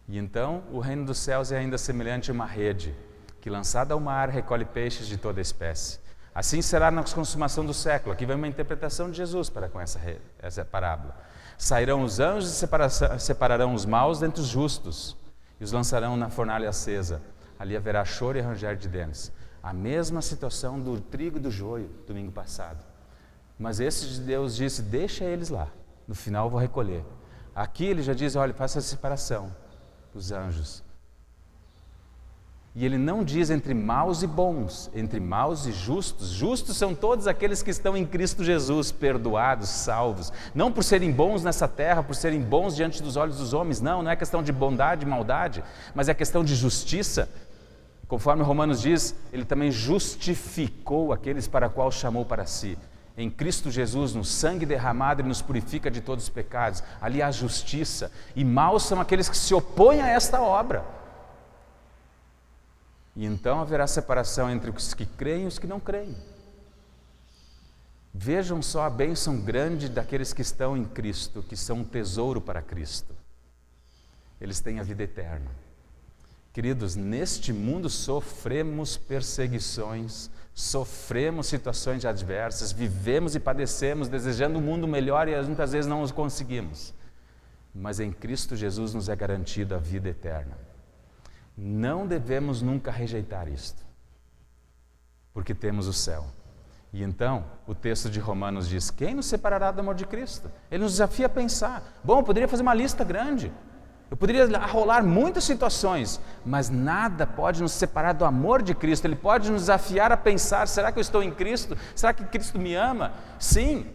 Speaker 2: E então o reino dos céus é ainda semelhante a uma rede, que lançada ao mar recolhe peixes de toda espécie. Assim será na consumação do século. Aqui vem uma interpretação de Jesus para com essa parábola. Sairão os anjos e separarão os maus dentre os justos e os lançarão na fornalha acesa. Ali haverá choro e ranger de dentes. A mesma situação do trigo e do joio, domingo passado. Mas esse de Deus disse, deixa eles lá, no final eu vou recolher. Aqui ele já diz, olha, faça a separação dos anjos. E ele não diz entre maus e bons, entre maus e justos. Justos são todos aqueles que estão em Cristo Jesus, perdoados, salvos. Não por serem bons nessa terra, por serem bons diante dos olhos dos homens. Não é questão de bondade e maldade, mas é questão de justiça. Conforme Romanos diz, ele também justificou aqueles para qual chamou para si. Em Cristo Jesus, no sangue derramado, ele nos purifica de todos os pecados. Ali há justiça. E maus são aqueles que se opõem a esta obra. E então haverá separação entre os que creem e os que não creem. Vejam só a bênção grande daqueles que estão em Cristo, que são um tesouro para Cristo. Eles têm a vida eterna. Queridos, neste mundo sofremos perseguições, sofremos situações adversas, vivemos e padecemos, desejando um mundo melhor e muitas vezes não os conseguimos. Mas em Cristo Jesus nos é garantida a vida eterna. Não devemos nunca rejeitar isto, porque temos o céu. E então, o texto de Romanos diz, quem nos separará do amor de Cristo? Ele nos desafia a pensar. Bom, eu poderia fazer uma lista grande, eu poderia arrolar muitas situações, mas nada pode nos separar do amor de Cristo. Ele pode nos desafiar a pensar, será que eu estou em Cristo? Será que Cristo me ama? Sim,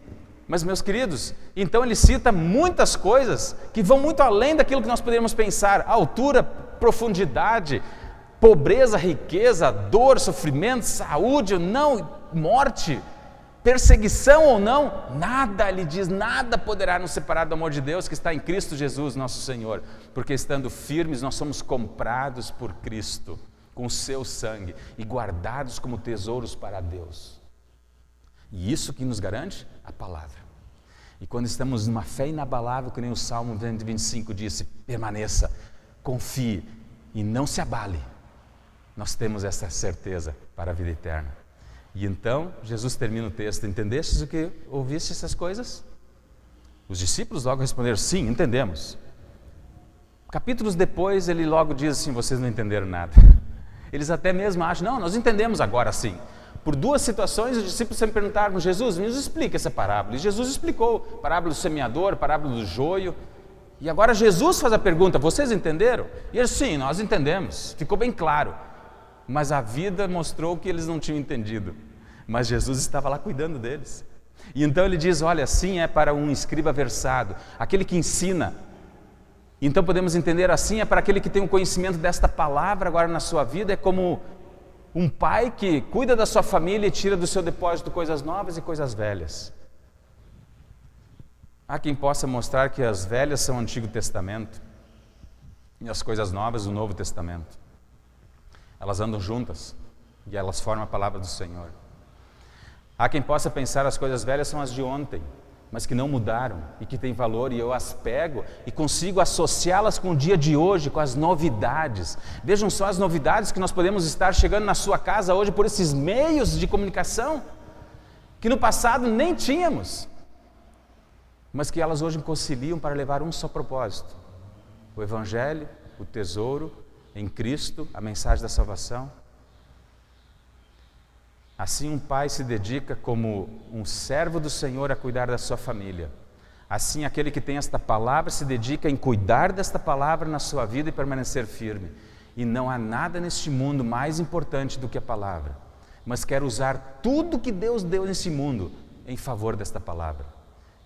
Speaker 2: mas meus queridos, então ele cita muitas coisas que vão muito além daquilo que nós poderíamos pensar. Altura, profundidade, pobreza, riqueza, dor, sofrimento, saúde ou não, morte, perseguição ou não, nada, ele diz, nada poderá nos separar do amor de Deus que está em Cristo Jesus, nosso Senhor, porque estando firmes nós somos comprados por Cristo, com o seu sangue e guardados como tesouros para Deus. E isso que nos garante? A palavra. E quando estamos numa fé inabalável, que nem o Salmo 125 disse, permaneça, confie e não se abale. Nós temos essa certeza para a vida eterna. E então, Jesus termina o texto, entendestes o que ouviste essas coisas? Os discípulos logo responderam, sim, entendemos. Capítulos depois, ele logo diz assim, vocês não entenderam nada. Eles até mesmo acham, não, nós entendemos agora sim. Por duas situações, os discípulos sempre perguntaram, Jesus, nos explica essa parábola. E Jesus explicou, parábola do semeador, parábola do joio. E agora Jesus faz a pergunta, vocês entenderam? E eles, sim, nós entendemos, ficou bem claro. Mas a vida mostrou que eles não tinham entendido. Mas Jesus estava lá cuidando deles. E então ele diz, olha, assim é para um escriba versado, aquele que ensina. Então podemos entender assim, é para aquele que tem o conhecimento desta palavra agora na sua vida, é como um pai que cuida da sua família e tira do seu depósito coisas novas e coisas velhas. Há quem possa mostrar que as velhas são o Antigo Testamento e as coisas novas o Novo Testamento. Elas andam juntas e elas formam a palavra do Senhor. Há quem possa pensar as coisas velhas são as de ontem, mas que não mudaram e que têm valor, e eu as pego e consigo associá-las com o dia de hoje, com as novidades. Vejam só as novidades que nós podemos estar chegando na sua casa hoje por esses meios de comunicação, que no passado nem tínhamos, mas que elas hoje conciliam para levar um só propósito: o Evangelho, o tesouro em Cristo, a mensagem da salvação. Assim um pai se dedica como um servo do Senhor a cuidar da sua família. Assim aquele que tem esta palavra se dedica em cuidar desta palavra na sua vida e permanecer firme. E não há nada neste mundo mais importante do que a palavra. Mas quero usar tudo que Deus deu nesse mundo em favor desta palavra.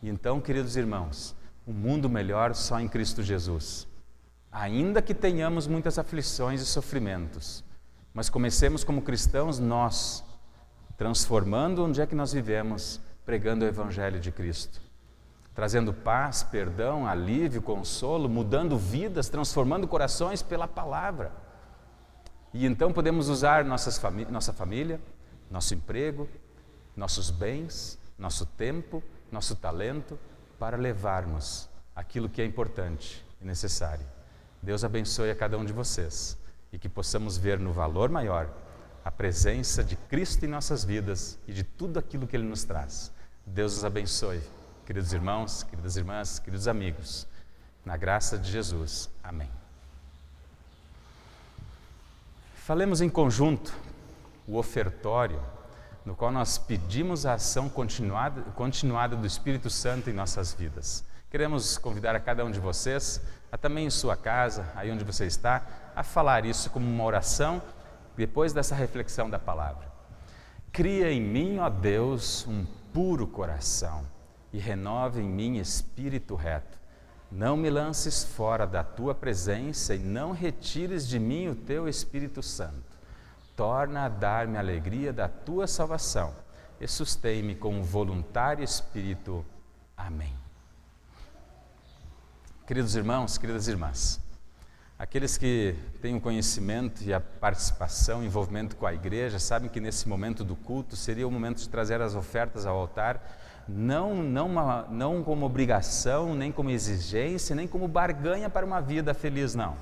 Speaker 2: E então, queridos irmãos, um mundo melhor só em Cristo Jesus. Ainda que tenhamos muitas aflições e sofrimentos, mas comecemos como cristãos nós, transformando onde é que nós vivemos, pregando o Evangelho de Cristo, trazendo paz, perdão, alívio, consolo, mudando vidas, transformando corações pela palavra. E então podemos usar nossa família, nosso emprego, nossos bens, nosso tempo, nosso talento, para levarmos aquilo que é importante e necessário. Deus abençoe a cada um de vocês e que possamos ver no valor maior a presença de Cristo em nossas vidas e de tudo aquilo que Ele nos traz. Deus os abençoe. Queridos irmãos, queridas irmãs, queridos amigos, na graça de Jesus. Amém. Falemos em conjunto o ofertório, no qual nós pedimos a ação continuada do Espírito Santo em nossas vidas. Queremos convidar a cada um de vocês, a também em sua casa, aí onde você está, a falar isso como uma oração, depois dessa reflexão da palavra. Cria em mim, ó Deus, um puro coração e renove em mim espírito reto. Não me lances fora da tua presença e não retires de mim o teu Espírito Santo. Torna a dar-me a alegria da tua salvação e sustém-me com um voluntário espírito. Amém. Queridos irmãos, queridas irmãs, aqueles que têm o conhecimento e a participação, envolvimento com a igreja, sabem que nesse momento do culto seria o momento de trazer as ofertas ao altar, não como obrigação, nem como exigência, nem como barganha para uma vida feliz, não.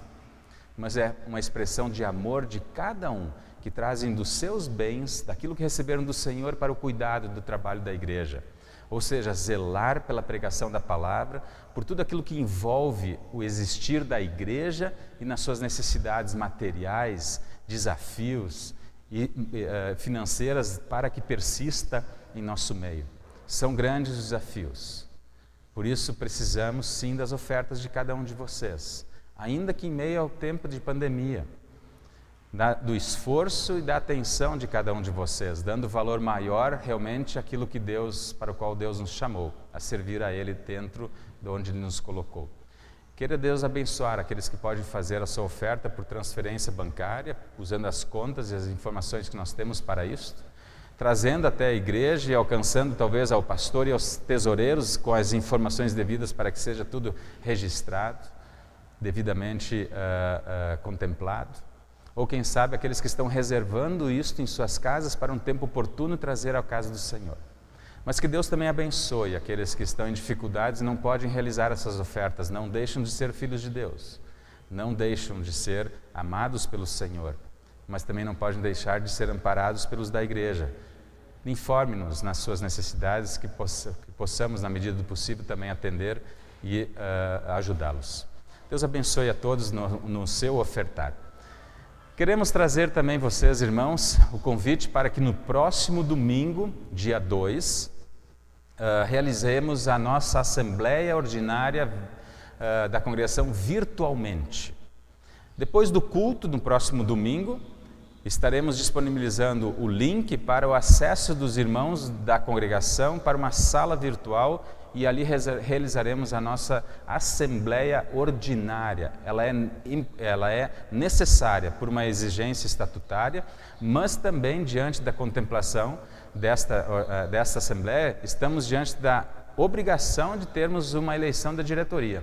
Speaker 2: Mas é uma expressão de amor de cada um, que trazem dos seus bens, daquilo que receberam do Senhor para o cuidado do trabalho da igreja. Ou seja, zelar pela pregação da palavra, por tudo aquilo que envolve o existir da igreja e nas suas necessidades materiais, desafios e financeiras para que persista em nosso meio. São grandes os desafios. Por isso precisamos sim das ofertas de cada um de vocês, ainda que em meio ao tempo de pandemia, do esforço e da atenção de cada um de vocês, dando valor maior realmente àquilo que para o qual Deus nos chamou, a servir a Ele dentro de onde Ele nos colocou. Queira Deus abençoar aqueles que podem fazer a sua oferta por transferência bancária, usando as contas e as informações que nós temos para isto, trazendo até a igreja e alcançando talvez ao pastor e aos tesoureiros com as informações devidas para que seja tudo registrado, devidamente contemplado. Ou quem sabe aqueles que estão reservando isto em suas casas para um tempo oportuno trazer à casa do Senhor. Mas que Deus também abençoe aqueles que estão em dificuldades e não podem realizar essas ofertas, não deixam de ser filhos de Deus, não deixam de ser amados pelo Senhor, mas também não podem deixar de ser amparados pelos da igreja. Informe-nos nas suas necessidades, que possamos, na medida do possível, também atender e ajudá-los. Deus abençoe a todos no seu ofertar. Queremos trazer também vocês, irmãos, o convite para que no próximo domingo, dia 2, realizemos a nossa Assembleia Ordinária da Congregação virtualmente. Depois do culto, no próximo domingo, estaremos disponibilizando o link para o acesso dos irmãos da congregação para uma sala virtual e ali realizaremos a nossa Assembleia Ordinária. Ela é necessária por uma exigência estatutária, mas também diante da contemplação desta Assembleia, estamos diante da obrigação de termos uma eleição da diretoria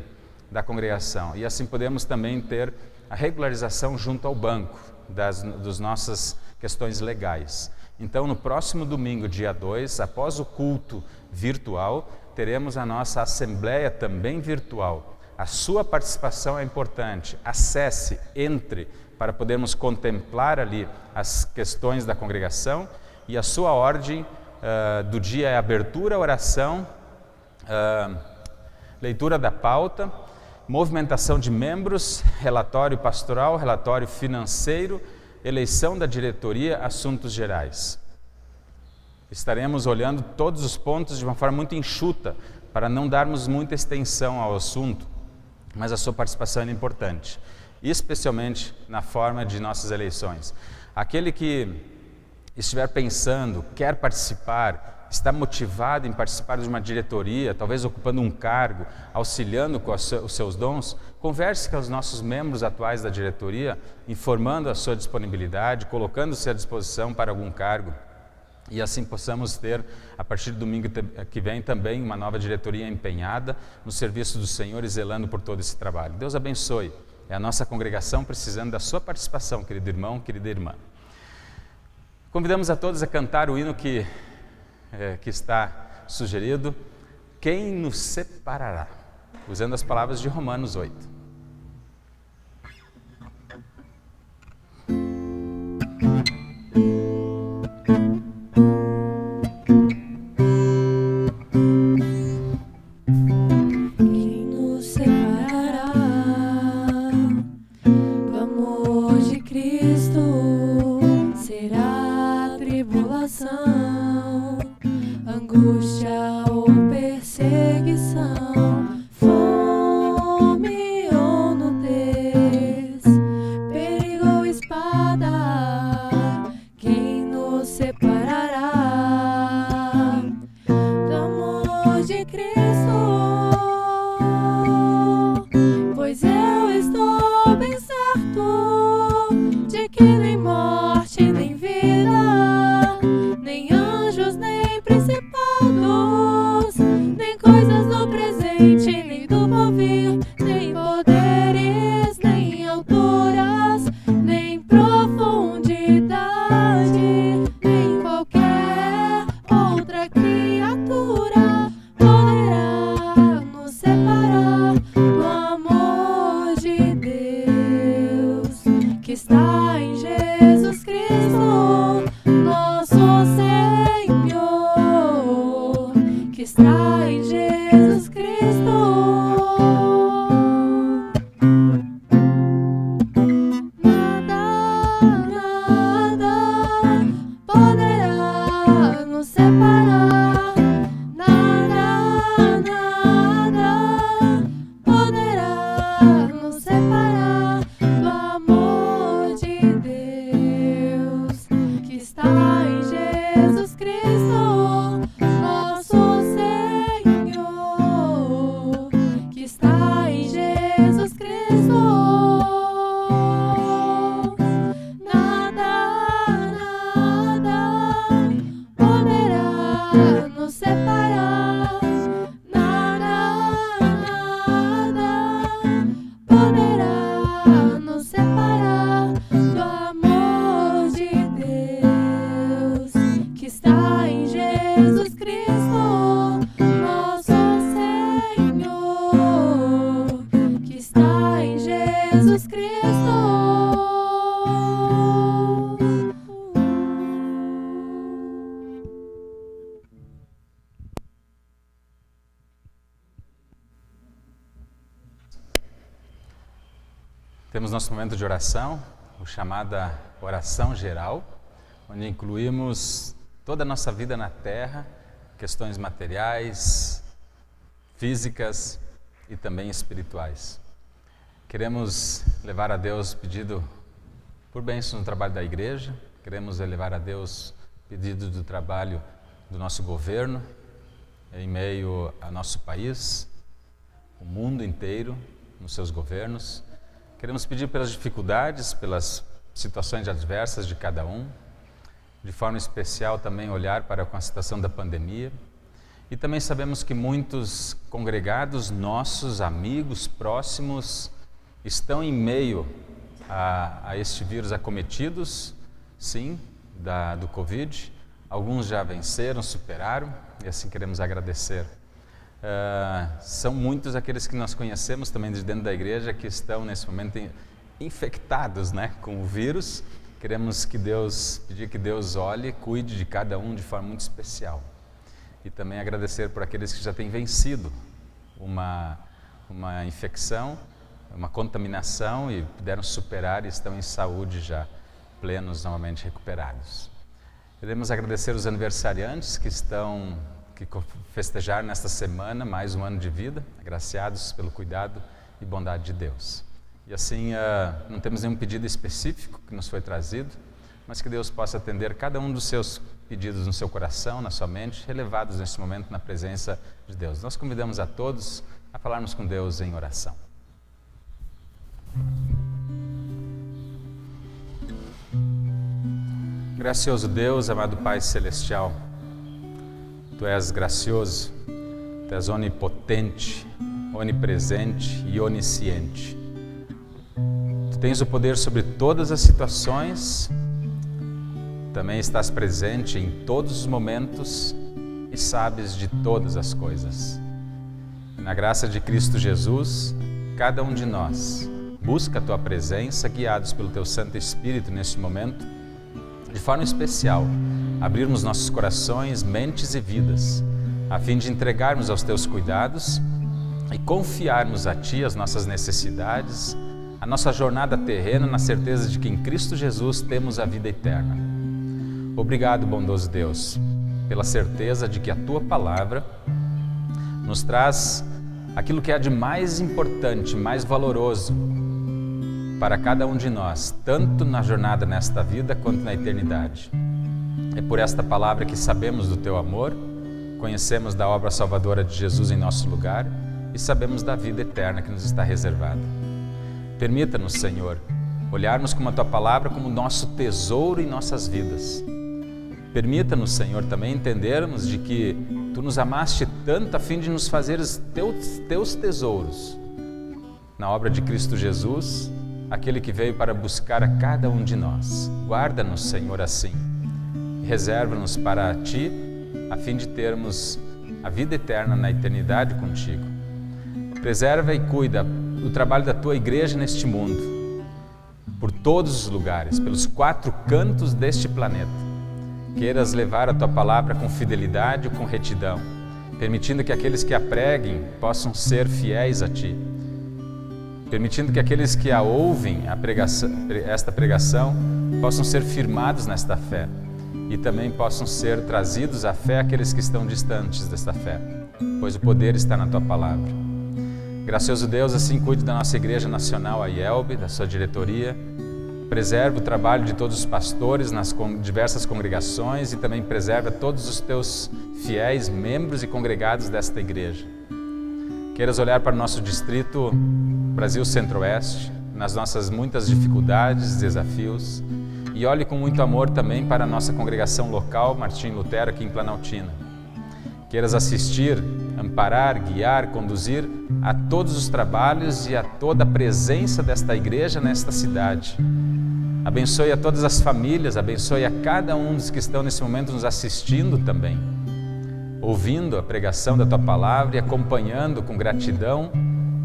Speaker 2: da congregação e assim podemos também ter a regularização junto ao banco das nossas questões legais. Então, no próximo domingo, dia 2, após o culto virtual, teremos a nossa assembleia também virtual. A sua participação é importante. Acesse, entre, para podermos contemplar ali as questões da congregação e a sua ordem do dia é abertura, oração, leitura da pauta, movimentação de membros, relatório pastoral, relatório financeiro, eleição da diretoria, assuntos gerais. Estaremos olhando todos os pontos de uma forma muito enxuta, para não darmos muita extensão ao assunto, mas a sua participação é importante, especialmente na forma de nossas eleições. Aquele que estiver pensando, quer participar, está motivado em participar de uma diretoria, talvez ocupando um cargo, auxiliando com os seus dons, converse com os nossos membros atuais da diretoria, informando a sua disponibilidade, colocando-se à disposição para algum cargo. E assim possamos ter, a partir do domingo que vem, também uma nova diretoria empenhada no serviço do Senhor e zelando por todo esse trabalho. Deus abençoe. É a nossa congregação precisando da sua participação, querido irmão, querida irmã. Convidamos a todos a cantar o hino que está sugerido, Quem nos separará? Usando as palavras de Romanos 8.
Speaker 1: tribulação, angústia ou perseguição, fome ou nudez, perigo ou espada, quem nos separará do amor de Cristo? Pois eu estou bem certo de que nem morte, nem vida, nem anjos, nem principados, nem coisas do presente, nem do porvir, nem poderes, nem alturas, nem profundidade, nem qualquer outra criatura poderá nos separar do amor de Deus que está em Jesus Cristo, nosso Senhor, que está em Jesus Cristo. Nada poderá nos separar, nada poderá nos separar do amor de Deus que está em Jesus Cristo, nosso Senhor, que está em Jesus Cristo. Nada poderá nos separar, nada poderá nos separar do amor de Deus que está em Jesus Cristo, nosso Senhor, que está em Jesus Cristo.
Speaker 2: Temos nosso momento de oração, o chamada oração geral, onde incluímos toda a nossa vida na Terra, questões materiais, físicas e também espirituais. Queremos levar a Deus pedido por bênçãos no trabalho da igreja, queremos elevar a Deus pedido do trabalho do nosso governo, em meio ao nosso país, o mundo inteiro, nos seus governos. Queremos pedir pelas dificuldades, pelas situações adversas de cada um, de forma especial também olhar para a situação da pandemia. E também sabemos que muitos congregados nossos, amigos, próximos, estão em meio a este vírus acometidos, sim, do Covid. Alguns já venceram, superaram, e assim queremos agradecer. São muitos aqueles que nós conhecemos também de dentro da igreja que estão nesse momento infectados, né, com o vírus. Queremos pedir que Deus olhe, cuide de cada um de forma muito especial. E também agradecer por aqueles que já têm vencido uma infecção, uma contaminação e puderam superar e estão em saúde já, plenos, novamente recuperados. Queremos agradecer os aniversariantes que festejaram nesta semana mais um ano de vida, agraciados pelo cuidado e bondade de Deus. E assim, não temos nenhum pedido específico que nos foi trazido, mas que Deus possa atender cada um dos seus pedidos no seu coração, na sua mente, relevados neste momento na presença de Deus. Nós convidamos a todos a falarmos com Deus em oração. Gracioso Deus, amado Pai Celestial, Tu és gracioso, Tu és onipotente, onipresente e onisciente. Tu tens o poder sobre todas as situações, também estás presente em todos os momentos e sabes de todas as coisas. E na graça de Cristo Jesus, cada um de nós busca a Tua presença, guiados pelo Teu Santo Espírito neste momento, de forma especial, abrirmos nossos corações, mentes e vidas, a fim de entregarmos aos Teus cuidados e confiarmos a Ti as nossas necessidades, a nossa jornada terrena na certeza de que em Cristo Jesus temos a vida eterna. Obrigado, bondoso Deus, pela certeza de que a Tua Palavra nos traz aquilo que há de mais importante, mais valoroso para cada um de nós, tanto na jornada nesta vida quanto na eternidade. É por esta palavra que sabemos do Teu amor, conhecemos da obra salvadora de Jesus em nosso lugar e sabemos da vida eterna que nos está reservada. Permita-nos, Senhor, olharmos como a Tua Palavra como nosso tesouro em nossas vidas. Permita-nos, Senhor, também entendermos de que Tu nos amaste tanto a fim de nos fazeres Teus tesouros na obra de Cristo Jesus, aquele que veio para buscar a cada um de nós. Guarda-nos, Senhor, assim. Reserva-nos para Ti, a fim de termos a vida eterna na eternidade contigo. Preserva e cuida do trabalho da Tua igreja neste mundo, por todos os lugares, pelos 4 cantos deste planeta. Queiras levar a Tua palavra com fidelidade e com retidão, permitindo que aqueles que a preguem possam ser fiéis a Ti, permitindo que aqueles que a ouvem esta pregação possam ser firmados nesta fé e também possam ser trazidos à fé aqueles que estão distantes desta fé, pois o poder está na Tua palavra. Gracioso Deus, assim cuide da nossa Igreja Nacional, a IELB, da sua diretoria, preserve o trabalho de todos os pastores nas diversas congregações e também preserve a todos os Teus fiéis membros e congregados desta igreja. Queiras olhar para o nosso distrito Brasil Centro-Oeste, nas nossas muitas dificuldades, desafios, e olhe com muito amor também para a nossa congregação local, Martim Lutero, aqui em Planaltina. Queiras assistir, amparar, guiar, conduzir a todos os trabalhos e a toda a presença desta igreja nesta cidade. Abençoe a todas as famílias, abençoe a cada um dos que estão nesse momento nos assistindo também, ouvindo a pregação da Tua palavra e acompanhando com gratidão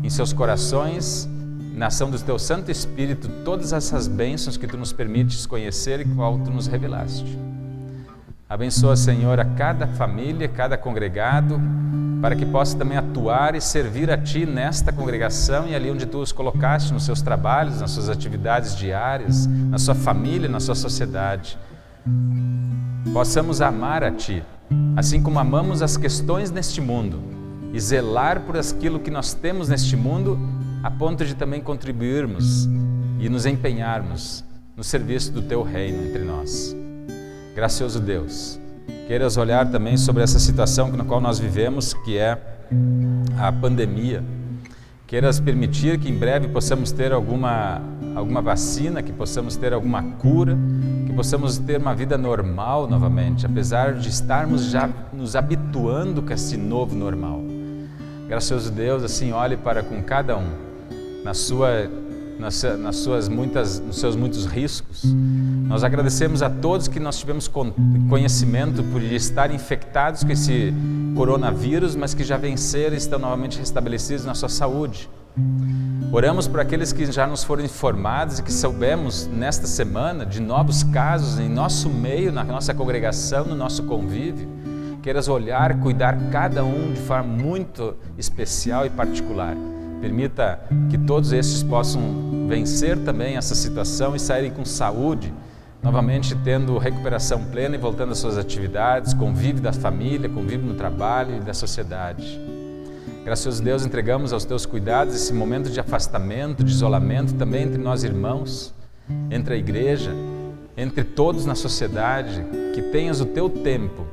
Speaker 2: em seus corações, na ação do Teu Santo Espírito, todas essas bênçãos que Tu nos permites conhecer e qual Tu nos revelaste. Abençoa, Senhor, a cada família, cada congregado, para que possa também atuar e servir a Ti nesta congregação e ali onde Tu os colocaste, nos seus trabalhos, nas suas atividades diárias, na sua família, na sua sociedade. Possamos amar a Ti, assim como amamos as questões neste mundo, e zelar por aquilo que nós temos neste mundo, a ponto de também contribuirmos e nos empenharmos no serviço do Teu reino entre nós. Gracioso Deus, queiras olhar também sobre essa situação na qual nós vivemos, que é a pandemia. Queiras permitir que em breve possamos ter alguma vacina, que possamos ter alguma cura, que possamos ter uma vida normal novamente, apesar de estarmos já nos habituando com esse novo normal. Gracioso Deus, assim olhe para com cada um, nos seus muitos riscos. Nós agradecemos a todos que nós tivemos conhecimento por estar infectados com esse coronavírus, mas que já venceram e estão novamente restabelecidos na sua saúde. Oramos por aqueles que já nos foram informados e que soubemos nesta semana de novos casos em nosso meio, na nossa congregação, no nosso convívio. Queiras olhar, cuidar cada um de forma muito especial e particular. Permita que todos estes possam vencer também essa situação e saírem com saúde, novamente tendo recuperação plena e voltando às suas atividades, convívio da família, convívio no trabalho e da sociedade. Gracioso Deus, entregamos aos Teus cuidados esse momento de afastamento, de isolamento, também entre nós irmãos, entre a igreja, entre todos na sociedade, que tenhas o Teu tempo,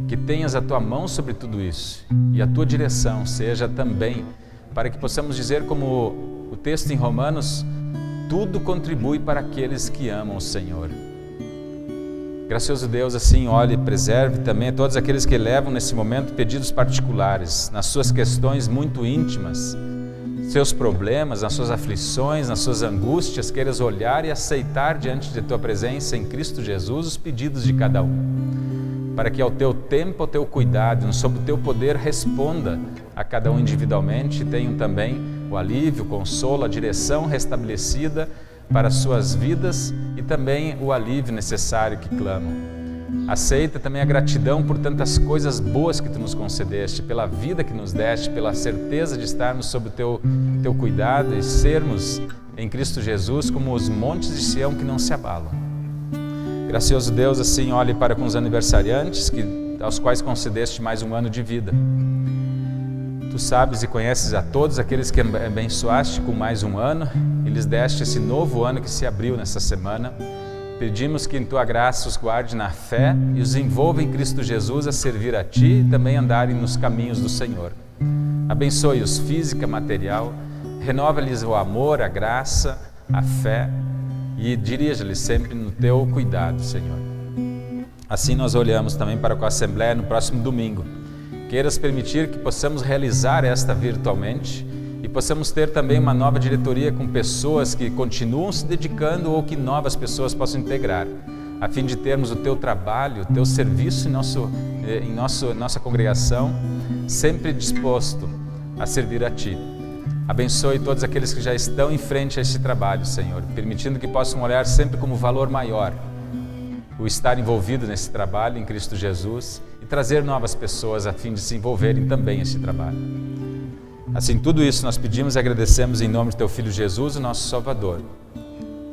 Speaker 2: que tenhas a Tua mão sobre tudo isso e a Tua direção seja também para que possamos dizer como o texto em Romanos, tudo contribui para aqueles que amam o Senhor. Gracioso Deus, assim olhe e preserve também a todos aqueles que levam nesse momento pedidos particulares, nas suas questões muito íntimas, seus problemas, nas suas aflições, nas suas angústias, queiras olhar e aceitar diante de Tua presença em Cristo Jesus os pedidos de cada um, para que ao Teu tempo, ao Teu cuidado, sob o Teu poder, responda a cada um individualmente e tenham também o alívio, o consolo, a direção restabelecida para as suas vidas e também o alívio necessário que clamam. Aceita também a gratidão por tantas coisas boas que Tu nos concedeste, pela vida que nos deste, pela certeza de estarmos sob o Teu cuidado e sermos em Cristo Jesus como os montes de Sião que não se abalam. Gracioso Deus, assim, olhe para com os aniversariantes, aos quais concedeste mais um ano de vida. Tu sabes e conheces a todos aqueles que abençoaste com mais um ano e lhes deste esse novo ano que se abriu nessa semana. Pedimos que em Tua graça os guarde na fé e os envolva em Cristo Jesus a servir a Ti e também andarem nos caminhos do Senhor. Abençoe-os física, material, renova-lhes o amor, a graça, a fé e dirija-lhes sempre no Teu cuidado, Senhor. Assim nós olhamos também para a Assembleia no próximo domingo. Queiras permitir que possamos realizar esta virtualmente e possamos ter também uma nova diretoria com pessoas que continuam se dedicando ou que novas pessoas possam integrar, a fim de termos o Teu trabalho, o Teu serviço em nossa congregação, sempre disposto a servir a Ti. Abençoe todos aqueles que já estão em frente a esse trabalho, Senhor, permitindo que possam olhar sempre como valor maior o estar envolvido nesse trabalho em Cristo Jesus e trazer novas pessoas a fim de se envolverem também nesse trabalho. Assim, tudo isso nós pedimos e agradecemos em nome de Teu Filho Jesus, o nosso Salvador,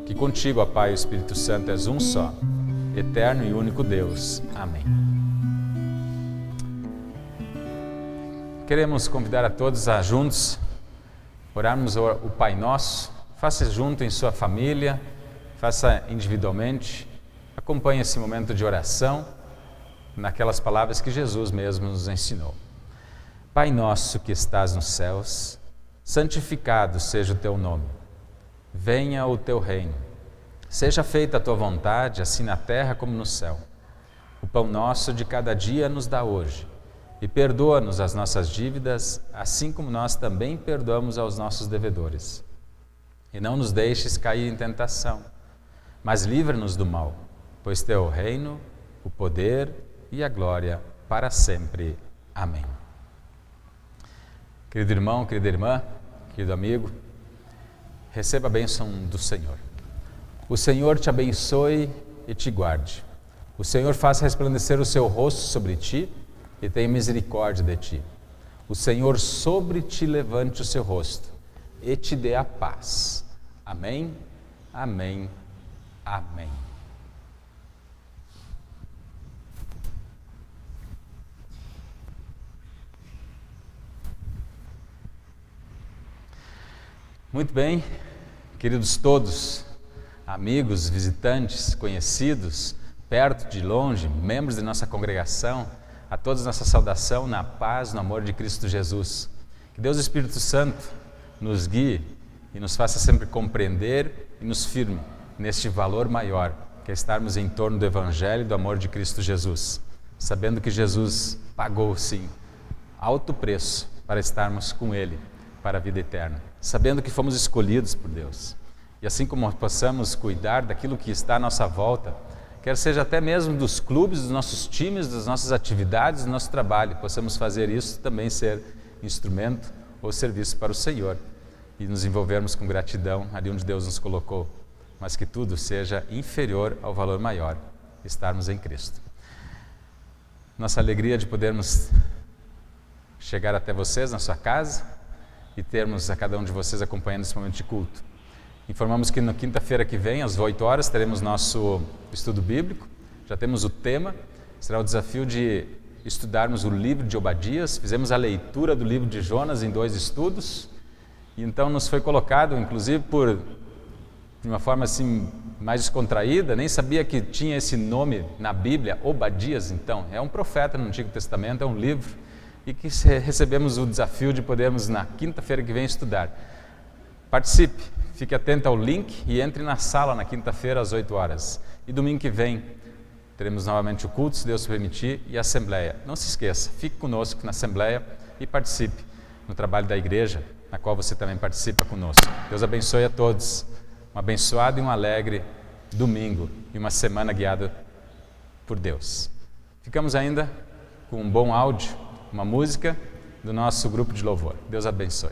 Speaker 2: que contigo, ó Pai e o Espírito Santo, és um só, eterno e único Deus. Amém. Queremos convidar a todos a juntos orarmos o Pai Nosso. Faça junto em sua família, faça individualmente. Acompanhe esse momento de oração naquelas palavras que Jesus mesmo nos ensinou. Pai nosso que estás nos céus, santificado seja o Teu nome. Venha o Teu reino. Seja feita a Tua vontade, assim na terra como no céu. O pão nosso de cada dia nos dá hoje. E perdoa-nos as nossas dívidas, assim como nós também perdoamos aos nossos devedores. E não nos deixes cair em tentação, mas livra-nos do mal, pois Teu reino, o poder e a glória para sempre. Amém. Querido irmão, querida irmã, querido amigo, receba a bênção do Senhor. O Senhor te abençoe e te guarde. O Senhor faça resplandecer o seu rosto sobre ti e tenha misericórdia de ti. O Senhor sobre ti levante o seu rosto e te dê a paz. Amém, amém, amém. Muito bem, queridos todos, amigos, visitantes, conhecidos, perto, de longe, membros de nossa congregação, a todos nossa saudação na paz, no amor de Cristo Jesus. Que Deus Espírito Santo nos guie e nos faça sempre compreender e nos firme neste valor maior, que é estarmos em torno do Evangelho e do amor de Cristo Jesus, sabendo que Jesus pagou, sim, alto preço para estarmos com Ele para a vida eterna, sabendo que fomos escolhidos por Deus. E assim como possamos cuidar daquilo que está à nossa volta, quer seja até mesmo dos clubes, dos nossos times, das nossas atividades, do nosso trabalho, possamos fazer isso também ser instrumento ou serviço para o Senhor e nos envolvermos com gratidão ali onde Deus nos colocou, mas que tudo seja inferior ao valor maior, estarmos em Cristo. Nossa alegria de podermos chegar até vocês na sua casa e termos a cada um de vocês acompanhando esse momento de culto. Informamos que na quinta-feira que vem, às 8 horas, teremos nosso estudo bíblico. Já temos o tema, será o desafio de estudarmos o livro de Obadias. Fizemos a leitura do livro de Jonas em 2 estudos, e então nos foi colocado, inclusive de uma forma assim mais descontraída, nem sabia que tinha esse nome na Bíblia, Obadias. Então, é um profeta no Antigo Testamento, é um livro, e que recebemos o desafio de podermos na quinta-feira que vem estudar. Participe, fique atento ao link e entre na sala na quinta-feira às 8 horas. E domingo que vem teremos novamente o culto, se Deus permitir, e a Assembleia. Não se esqueça, fique conosco na Assembleia e participe no trabalho da igreja, na qual você também participa conosco. Deus abençoe a todos. Um abençoado e um alegre domingo e uma semana guiada por Deus. Ficamos ainda com um bom áudio, uma música do nosso grupo de louvor. Deus abençoe.